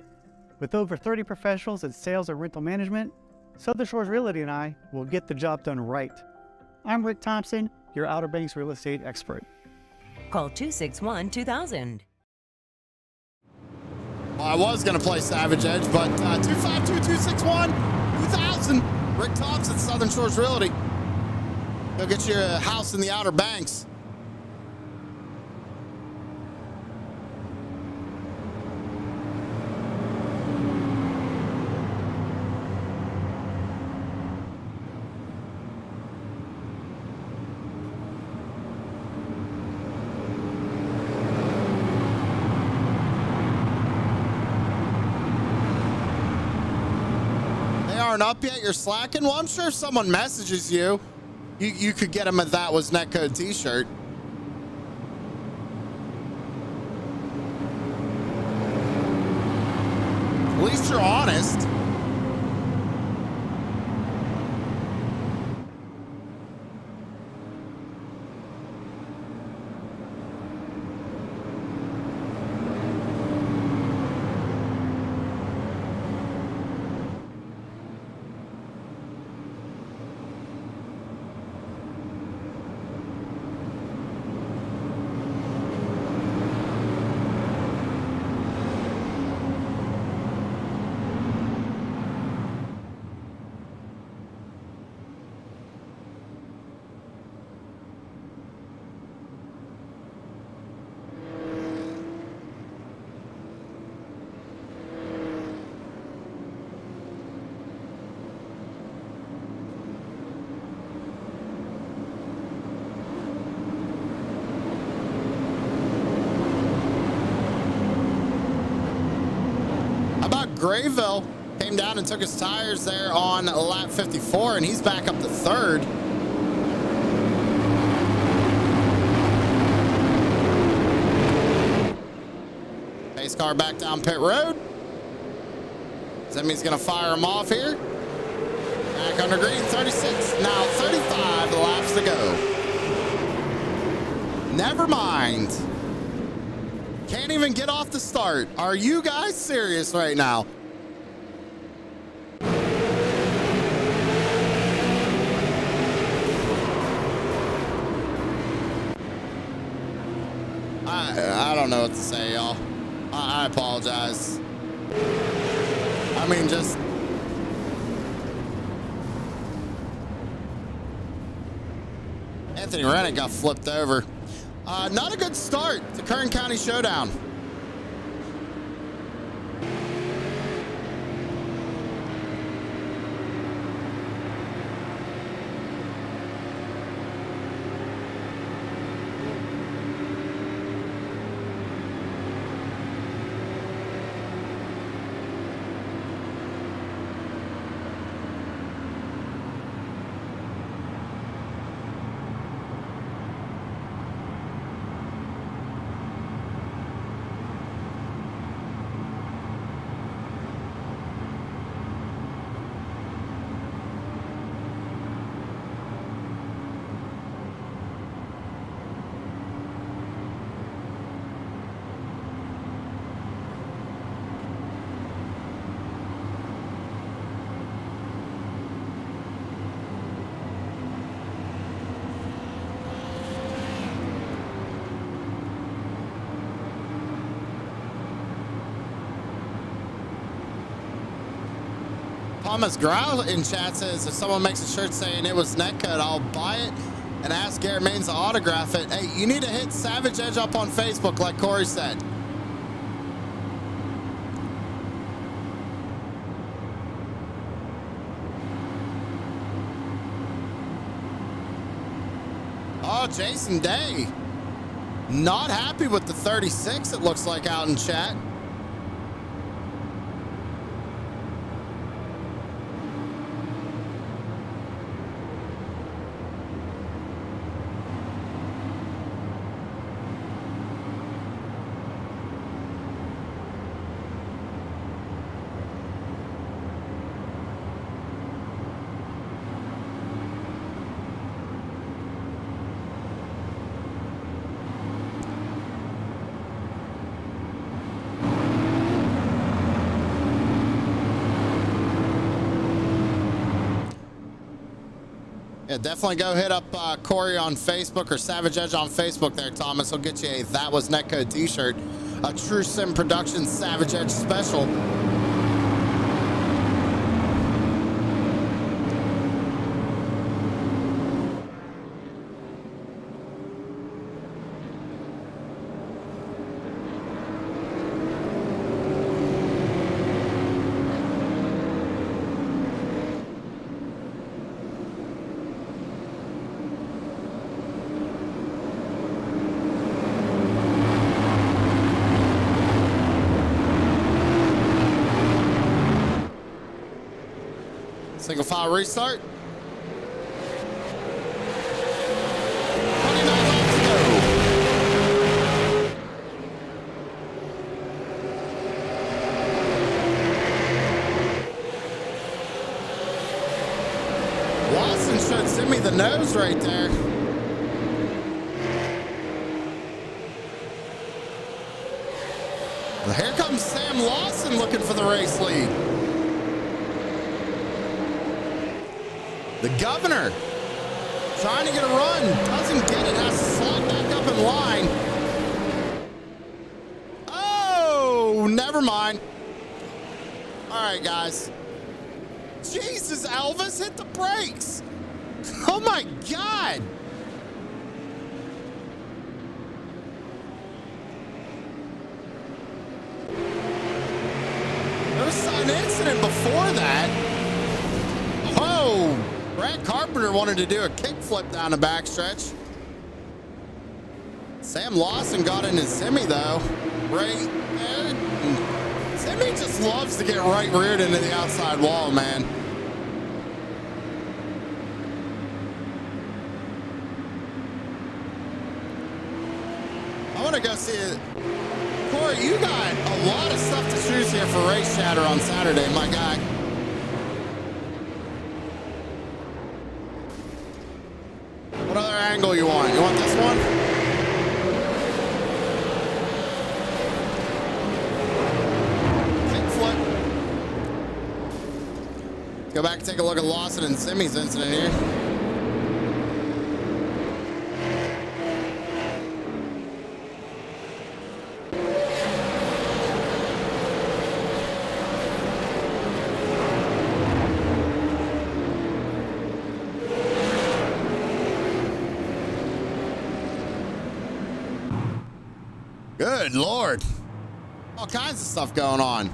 With over 30 professionals in sales and rental management, Southern Shores Realty and I will get the job done right. I'm Rick Thompson, your Outer Banks real estate expert. Call 261-2000. Well, I was going to play Savage Edge, but 252-261-2000. Rick Thompson, Southern Shores Realty. Go get you a house in the Outer Banks. Aren't up yet, you're slacking. Well, I'm sure if someone messages you, you could get them a That Was Netcode t-shirt. At least you're honest. Grayville came down and took his tires there on lap 54, and he's back up to 3rd. Pace car back down pit road. Does that mean he's going to fire him off here? Back under green, 36. Now 35 laps to go. Never mind. Can't even get off the start. Are you guys serious right now? I don't know what to say, y'all. I apologize. I mean, just... Anthony Rennick got flipped over. Not a good start to Kern County Showdown. Thomas Grau in chat says, if someone makes a shirt saying it was Netcode, I'll buy it and ask Garrett Maines to autograph it. Hey, you need to hit Savage Edge up on Facebook like Corey said. Oh, Jason Day. Not happy with the 36, it looks like, out in chat. Yeah, definitely go hit up Corey on Facebook or Savage Edge on Facebook there, Thomas. He'll get you a That Was Netcode t-shirt. A True Sim Productions Savage Edge special. Single file restart. 29 laps to go. Lawson should send me the nose right there. Well, here comes Sam Lawson looking for the race lead. The governor trying to get a run, doesn't get it, has to slide back up in line. Oh, never mind. All right, guys. Jesus, Elvis, hit the brakes. Oh my God. There was an incident before that. Oh. Brad Carpenter wanted to do a kickflip down the backstretch. Sam Lawson got in his semi, though. Right there. Semi just loves to get right reared into the outside wall, man. I want to go see it. Corey, you got a lot of stuff to choose here for Race Chatter on Saturday, my guy. What other angle you want? You want this one? Kickflip. Go back and take a look at Lawson and Simi's incident here. Good Lord. All kinds of stuff going on.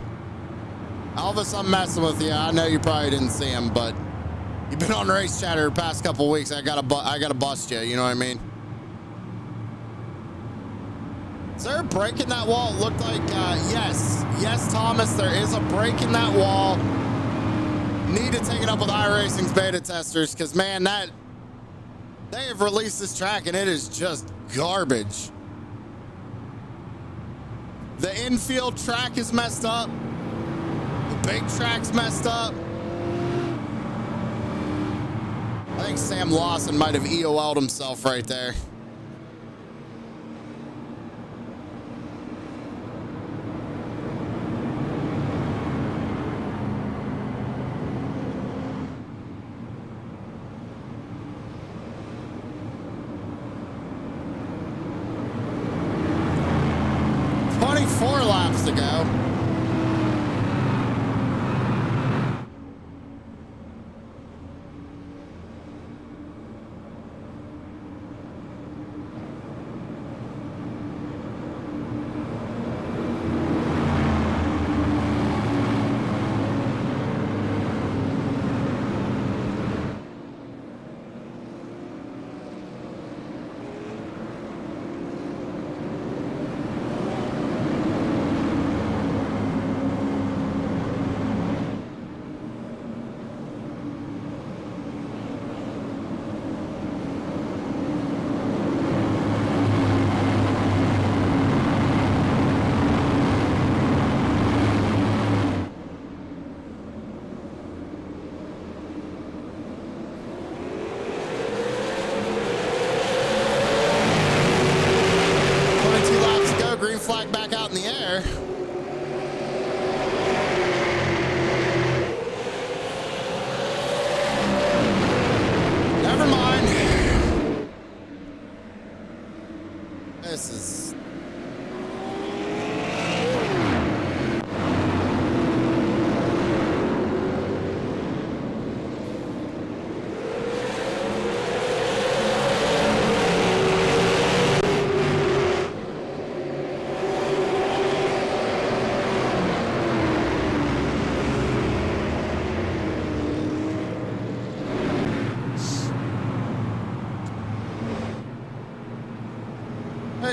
Elvis, I'm messing with you. I know you probably didn't see him, but you've been on Race Chatter the past couple weeks. I gotta bust you. You know what I mean? Is there a break in that wall? It looked like, yes, Thomas, there is a break in that wall. Need to take it up with iRacing's beta testers, because, man, they have released this track, and it is just garbage. The infield track is messed up. The big track's messed up. I think Sam Lawson might have EOL'd himself right there. Four laps to go.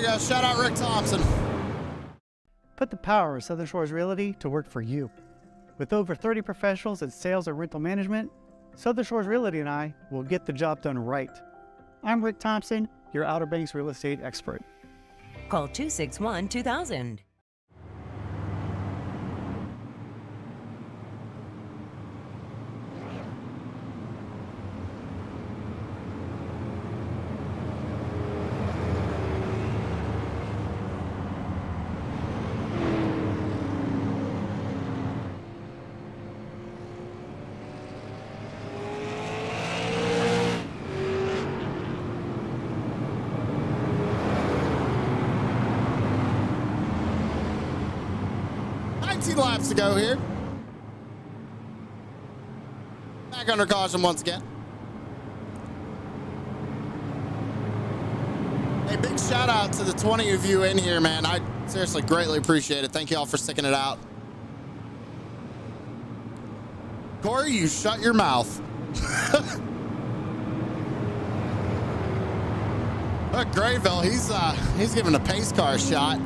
we go. Shout out Rick Thompson. Put the power of Southern Shores Realty to work for you. With over 30 professionals in sales and rental management, Southern Shores Realty and I will get the job done right. I'm Rick Thompson, your Outer Banks real estate expert. Call 261-2000. Laps to go here. Back under caution once again. Hey, big shout out to the 20 of you in here, man. I seriously greatly appreciate it. Thank you all for sticking it out. Corey, you shut your mouth. Look, Grayville, he's giving a pace car a shot.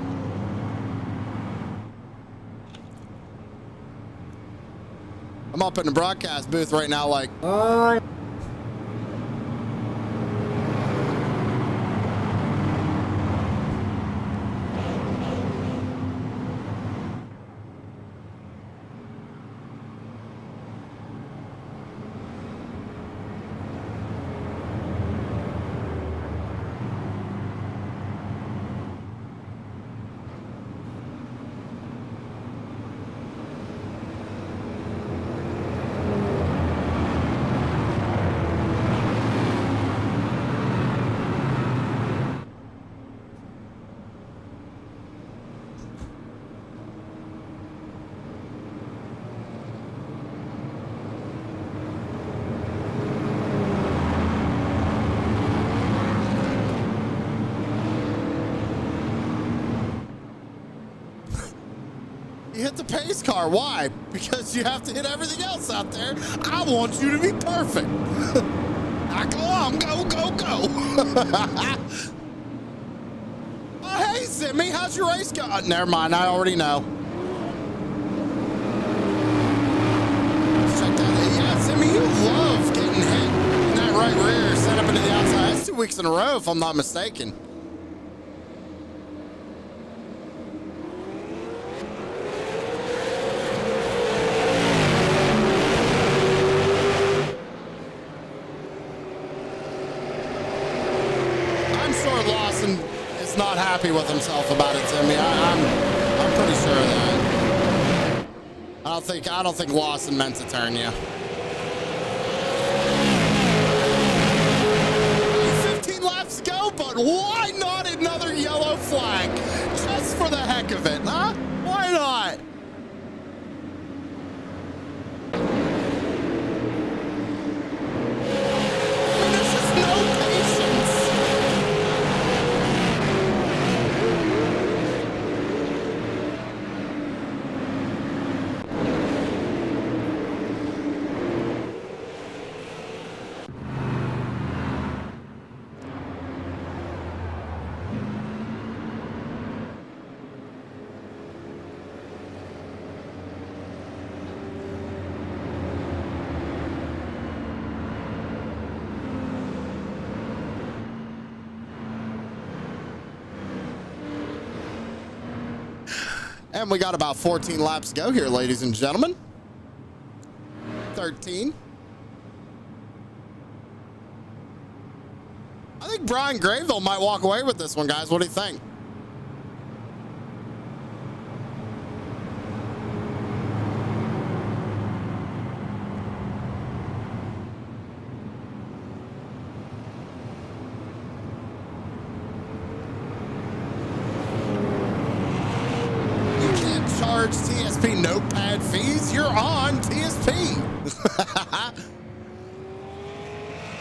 I'm up in the broadcast booth right now, like, you hit the pace car. Why? Because you have to hit everything else out there. I want you to be perfect. Now, go on, go, go, go. Oh, hey, Zimmy, how's your race going? Never mind, I already know. Check that. Yeah, Zimmy, you love getting hit in that right rear, set up into the outside. That's 2 weeks in a row, if I'm not mistaken. Not happy with himself about it, Timmy. I'm pretty sure of that. I don't think Lawson meant to turn you. 15 laps to go, but why not another yellow flag? Just for the heck of it, huh? Why not? And we got about 14 laps to go here, ladies and gentlemen. 13. I think Brian Grayville might walk away with this one, guys. What do you think? TSP notepad fees, you're on TSP.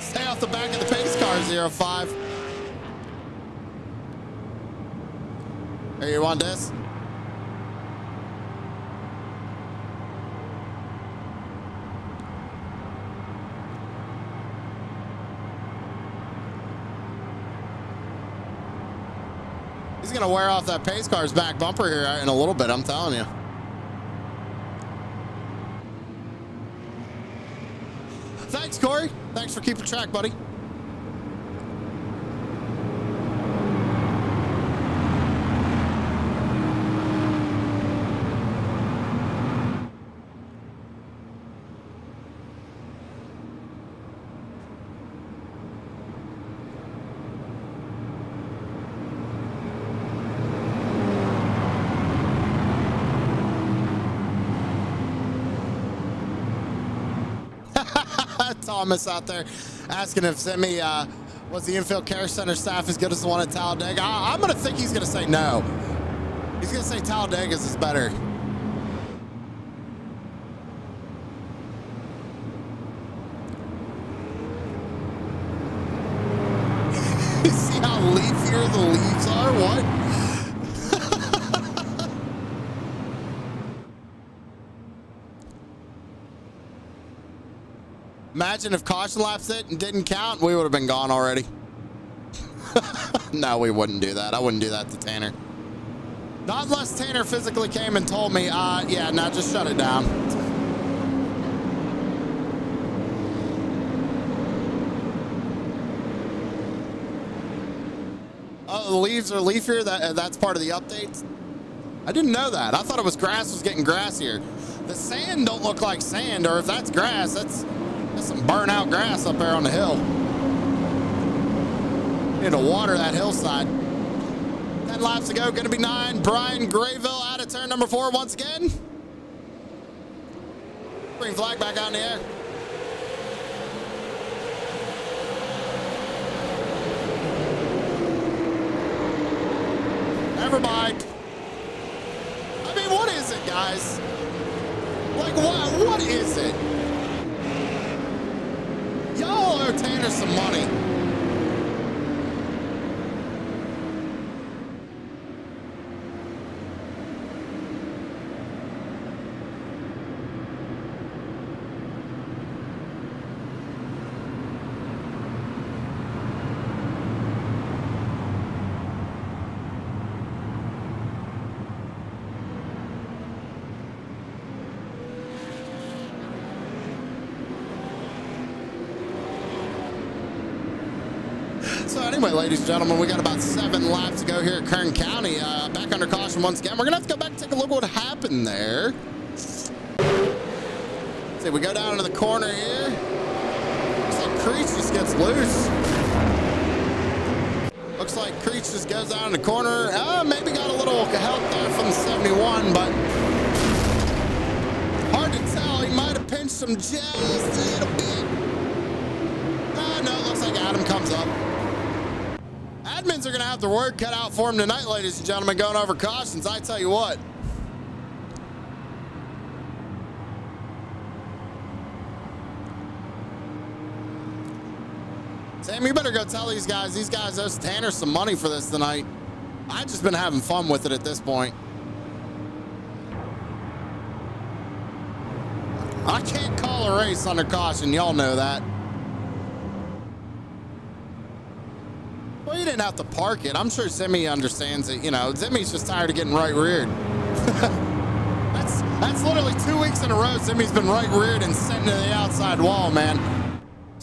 Stay off the back of the pace car, 05. Hey, you want this? He's going to wear off that pace car's back bumper here in a little bit, I'm telling you. Thanks, Corey. Thanks for keeping track, buddy. Thomas out there asking if Zimmy was the infield care center staff as good as the one at Talladega. I'm going to think he's going to say no. He's going to say Talladega's is better. You see how leafier the leaves are? What? Imagine if caution laps hit and didn't count, we would have been gone already. No, we wouldn't do that. I wouldn't do that to Tanner. Not unless Tanner physically came and told me, yeah, now just shut it down. Oh, the leaves are leafier? That's part of the updates? I didn't know that. I thought it was grass was getting grassier. The sand don't look like sand, or if that's grass, that's some burnout grass up there on the hill. Need to water that hillside. 10 laps to go, gonna be 9. Brian Grayville out of turn number 4 once again. Green flag back out in the air. Never mind. I mean, what is it, guys? Like, what is it? Y'all owe Tanner some money. So anyway, ladies and gentlemen, we got about 7 laps to go here at Kern County. Back under caution once again. We're going to have to go back and take a look at what happened there. See, we go down into the corner here. Looks like Creech just gets loose. Looks like Creech just goes down in the corner. Maybe got a little help there from the 71, but hard to tell. He might have pinched him just a little bit. No, it looks like Adam comes up. Admins are going to have their work cut out for him tonight, ladies and gentlemen, going over cautions. I tell you what. Sam, you better go tell these guys. These guys owe Tanner some money for this tonight. I've just been having fun with it at this point. I can't call a race under caution. Y'all know that. Well, you didn't have to park it. I'm sure Zimmy understands it. You know, Zimmy's just tired of getting right reared. That's literally 2 weeks in a row Zimmy's been right reared and sitting to the outside wall, man.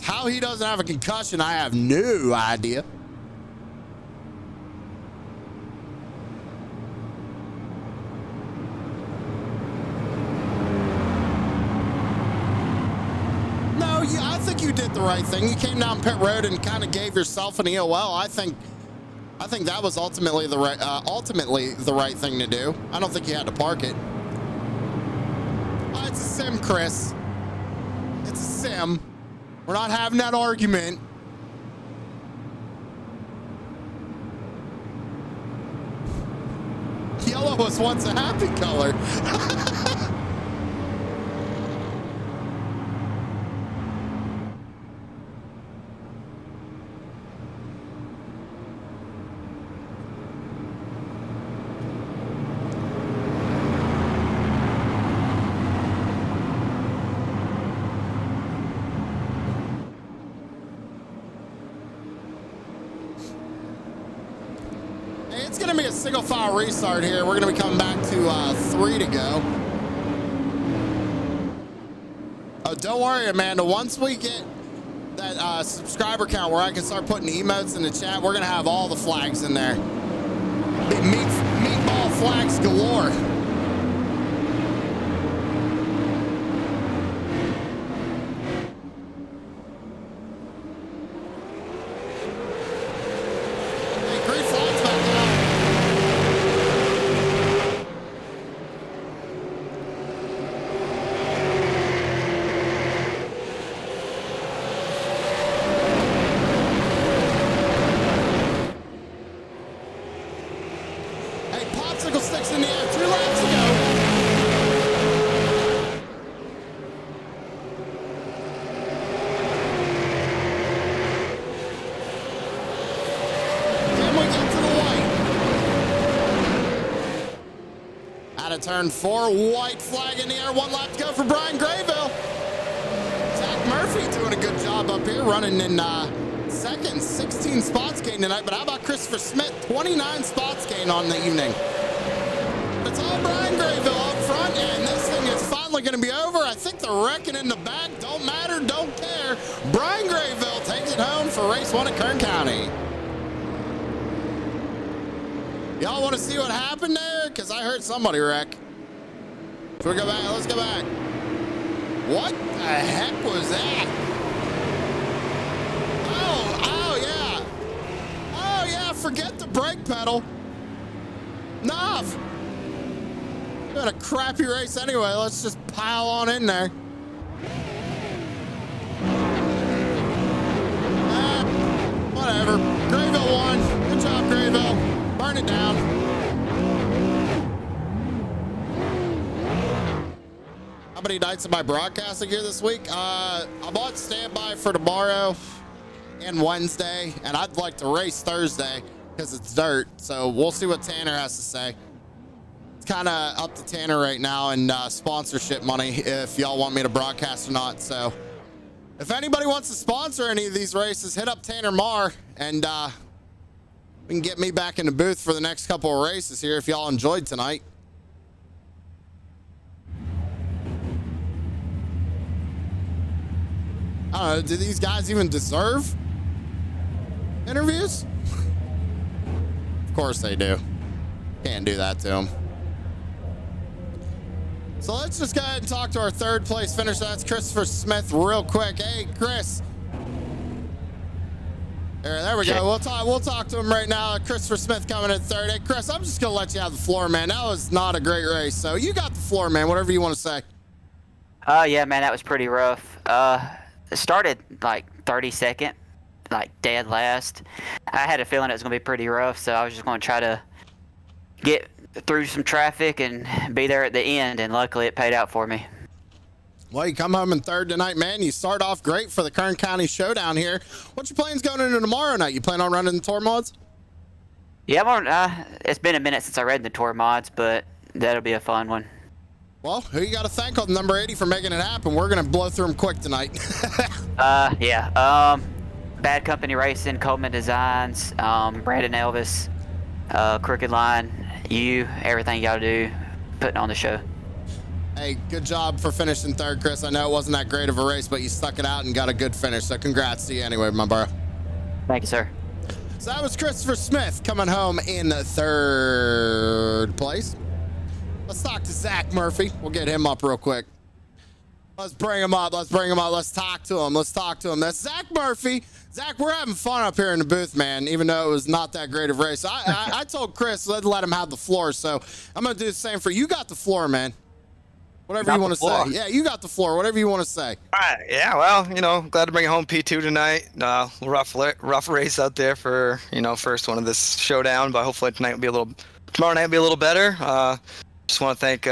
How he doesn't have a concussion, I have no idea. I think you did the right thing. You came down pit road and kind of gave yourself an EOL. I think that was ultimately the right thing to do. I don't think you had to park it. It's a sim, Chris. It's a sim. We're not having that argument. Yellow was once a happy color. it's going to be a single file restart here. We're going to be coming back to 3 to go. Oh, don't worry, Amanda. Once we get that subscriber count where I can start putting emotes in the chat, we're going to have all the flags in there. Meatball flags galore. Turn 4, white flag in the air, 1 lap to go for Brian Grayville. Zach Murphy doing a good job up here, running in second, 16 spots gained tonight. But how about Christopher Smith, 29 spots gained on the evening. It's all Brian Grayville up front, and this thing is finally going to be over. I think the wrecking in the back don't matter, don't care. Brian Grayville takes it home for race 1 at Kern County. Y'all want to see what happened there? Because I heard somebody wreck. Should we go back? Let's go back. What the heck was that? Oh, yeah. Oh, yeah, forget the brake pedal. Nav. We had a crappy race anyway. Let's just pile on in there. Whatever. Grayville won. Good job, Grayville. Burn it down. How many nights am I broadcasting here this week? I'm on standby for tomorrow and Wednesday, and I'd like to race Thursday because it's dirt. So we'll see what Tanner has to say. It's kind of up to Tanner right now and sponsorship money if y'all want me to broadcast or not. So if anybody wants to sponsor any of these races, hit up Tanner Marr and we can get me back in the booth for the next couple of races here if y'all enjoyed tonight. I don't know, do these guys even deserve interviews? Of course they do. Can't do that to them. So let's just go ahead and talk to our third place finisher. That's Christopher Smith real quick. Hey, Chris. There we go. We'll talk to him right now. Christopher Smith coming in third. Hey, Chris, I'm just going to let you have the floor, man. That was not a great race. So you got the floor, man. Whatever you want to say. Yeah, man, that was pretty rough. It started like 32nd, like dead last. I had a feeling it was going to be pretty rough, so I was just going to try to get through some traffic and be there at the end, and luckily it paid out for me. Well, you come home in third tonight, man. You start off great for the Kern County Showdown here. What's your plans going into tomorrow night? You plan on running the tour mods? Yeah, it's been a minute since I read the tour mods, but that'll be a fun one. Well, who you got to thank on number 80 for making it happen? We're going to blow through them quick tonight. Bad Company Racing, Coleman Designs, Brandon Elvis, Crooked Line, everything y'all do, putting on the show. Hey, good job for finishing third, Chris. I know it wasn't that great of a race, but you stuck it out and got a good finish. So congrats to you anyway, my bro. Thank you, sir. So that was Christopher Smith coming home in third place. Let's talk to Zach Murphy. We'll get him up real quick. Let's bring him up. Let's talk to him. That's Zach Murphy. Zach, we're having fun up here in the booth, man, even though it was not that great of a race. I told Chris, let him have the floor. So I'm going to do the same for you. You got the floor, man. Whatever you want to say. Yeah, you got the floor. Whatever you want to say. All right. Yeah, well, glad to bring it home P2 tonight. Rough race out there for, first one of this showdown, but hopefully tomorrow night will be a little better. Just want to thank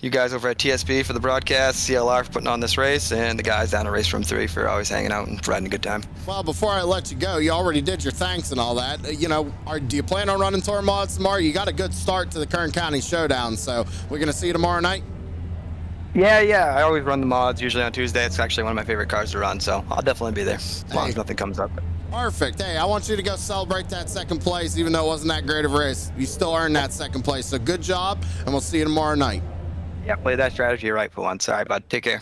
you guys over at TSB for the broadcast, CLR for putting on this race, and the guys down at Race Room 3 for always hanging out and providing a good time. Well, before I let you go, you already did your thanks and all that. Do you plan on running tour mods tomorrow? You got a good start to the Kern County Showdown, so we're going to see you tomorrow night? Yeah. I always run the mods, usually on Tuesday. It's actually one of my favorite cars to run, so I'll definitely be there as long as nothing comes up. Perfect. Hey, I want you to go celebrate that second place, even though it wasn't that great of a race. You still earned that second place. So good job, and we'll see you tomorrow night. Yeah, play that strategy right for once. All right, bud. Take care.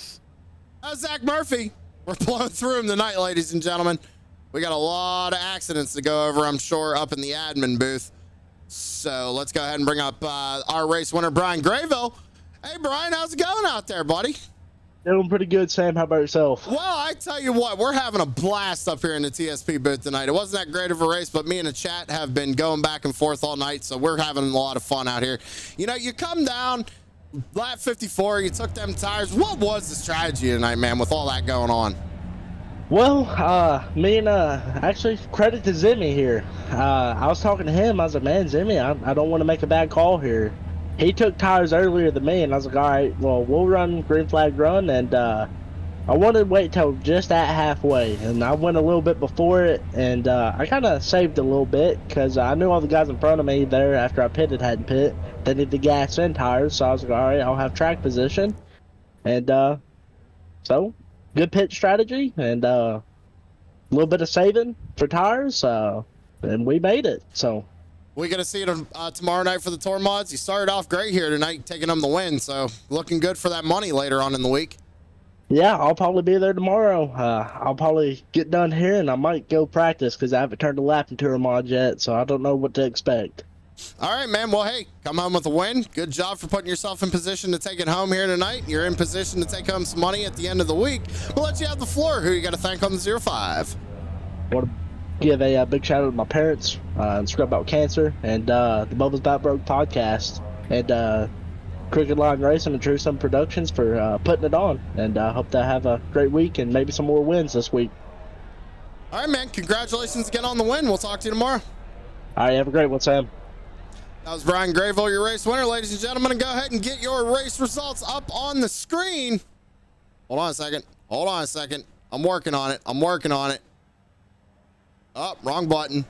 Zach Murphy. We're blowing through him tonight, ladies and gentlemen. We got a lot of accidents to go over, I'm sure, up in the admin booth. So let's go ahead and bring up our race winner, Brian Grayville. Hey, Brian, how's it going out there, buddy? Doing pretty good, Sam. How about yourself? Well, I tell you what, we're having a blast up here in the TSP booth tonight. It wasn't that great of a race, but me and the chat have been going back and forth all night, so we're having a lot of fun out here. You know, you come down, lap 54, you took them tires. What was the strategy tonight, man, with all that going on? Well, actually, credit to Zimmy here. I was talking to him. I was like, man, Zimmy, I don't want to make a bad call here. He took tires earlier than me, and I was like, all right, well, we'll run green flag run, and I wanted to wait till just at halfway, and I went a little bit before it, and I kind of saved a little bit because I knew all the guys in front of me there after I pitted hadn't pit. They needed the gas and tires, so I was like, all right, I'll have track position, and so good pit strategy and a little bit of saving for tires, and we made it. So. We're going to see you tomorrow night for the tour mods. You started off great here tonight, taking them the win, so looking good for that money later on in the week. Yeah, I'll probably be there tomorrow. I'll probably get done here, and I might go practice because I haven't turned a lap in tour mods yet, so I don't know what to expect. All right, man. Well, hey, come home with a win. Good job for putting yourself in position to take it home here tonight. You're in position to take home some money at the end of the week. We'll let you have the floor. Who you got to thank on the 05? Want to give a big shout out to my parents, and Scrub Out Cancer, and the Bubbles About Broke podcast, and Crooked Line Racing and True Sim Productions for putting it on. And I hope to have a great week and maybe some more wins this week. All right, man. Congratulations again on the win. We'll talk to you tomorrow. All right, have a great one, Sam. That was Brian Grayville, your race winner, ladies and gentlemen. And go ahead and get your race results up on the screen. Hold on a second. Hold on a second. I'm working on it. I'm working on it. Oh, wrong button.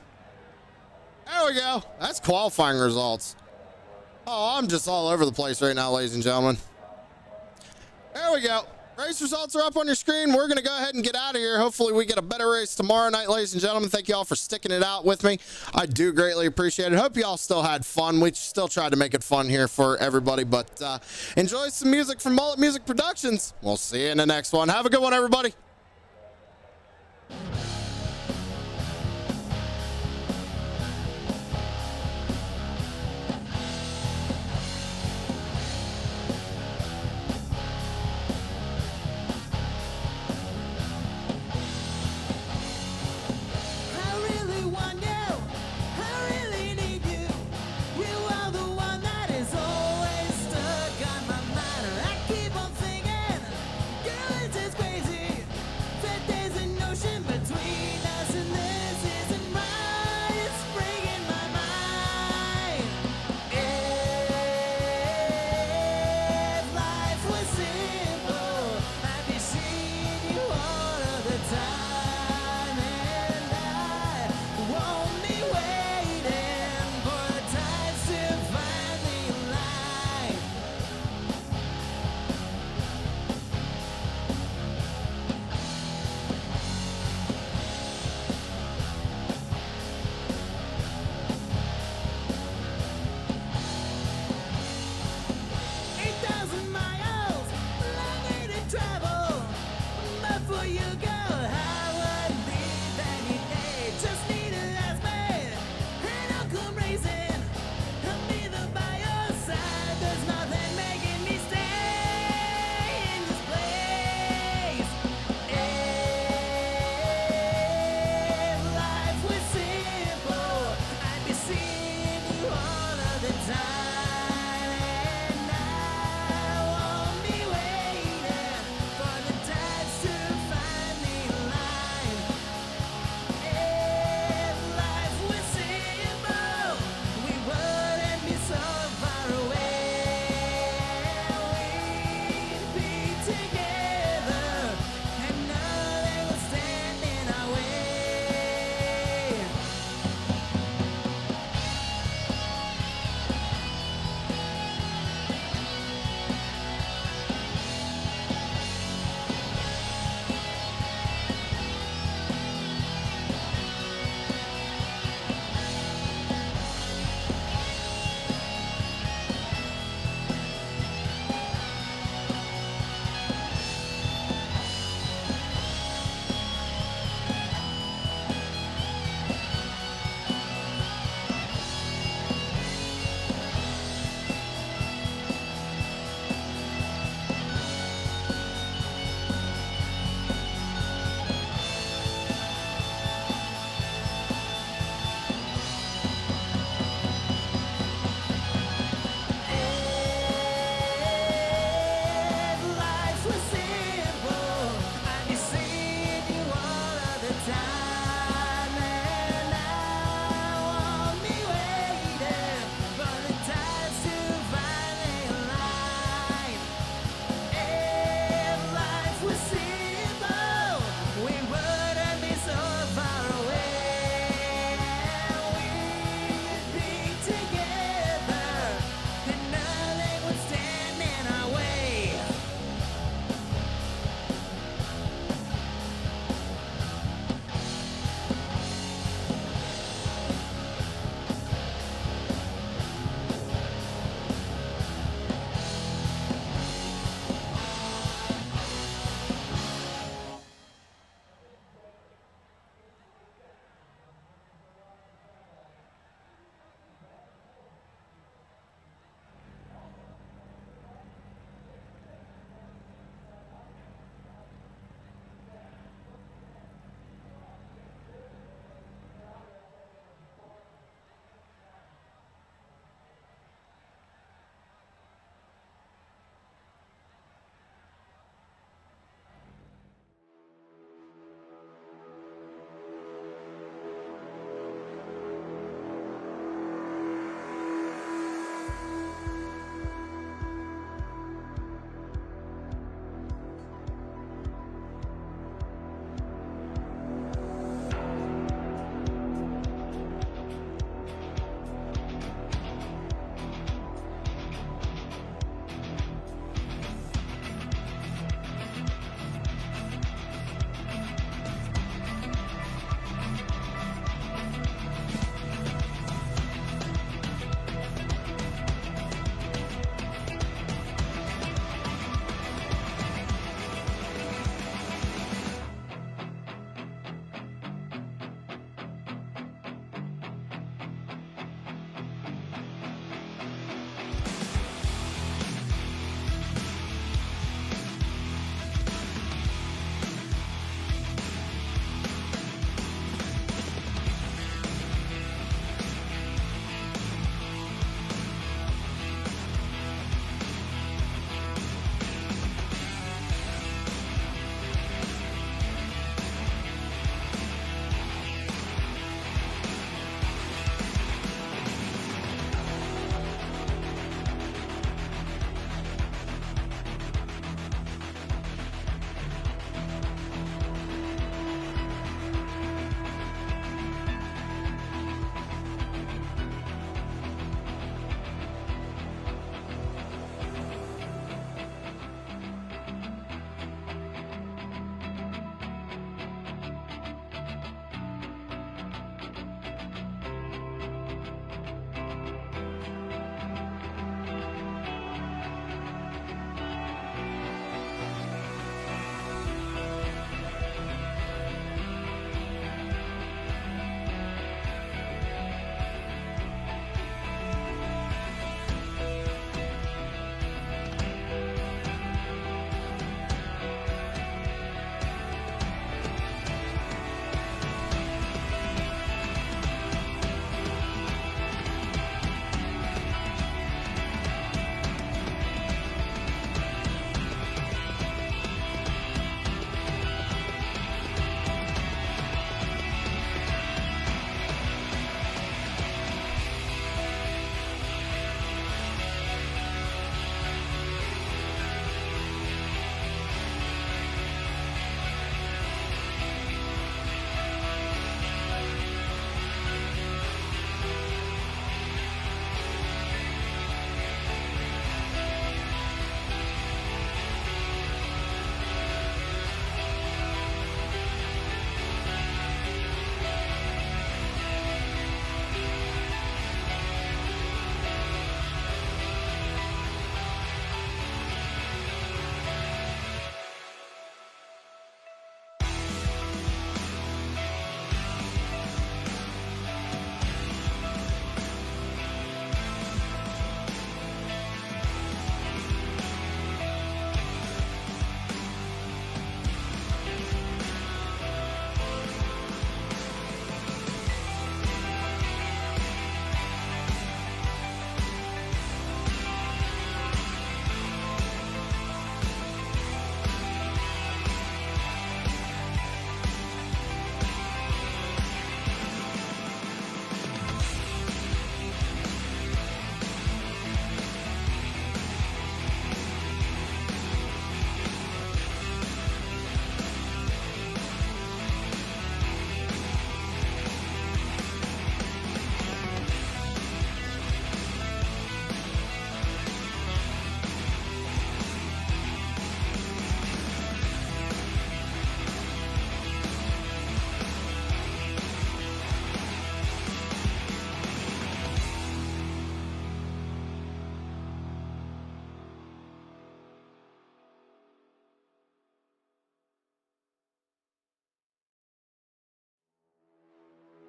There we go. That's qualifying results. Oh, I'm just all over the place right now, ladies and gentlemen. There we go. Race results are up on your screen. We're going to go ahead and get out of here. Hopefully we get a better race tomorrow night, ladies and gentlemen. Thank you all for sticking it out with me. I do greatly appreciate it. Hope you all still had fun. We still tried to make it fun here for everybody, but enjoy some music from Mullet Music Productions. We'll see you in the next one. Have a good one, everybody.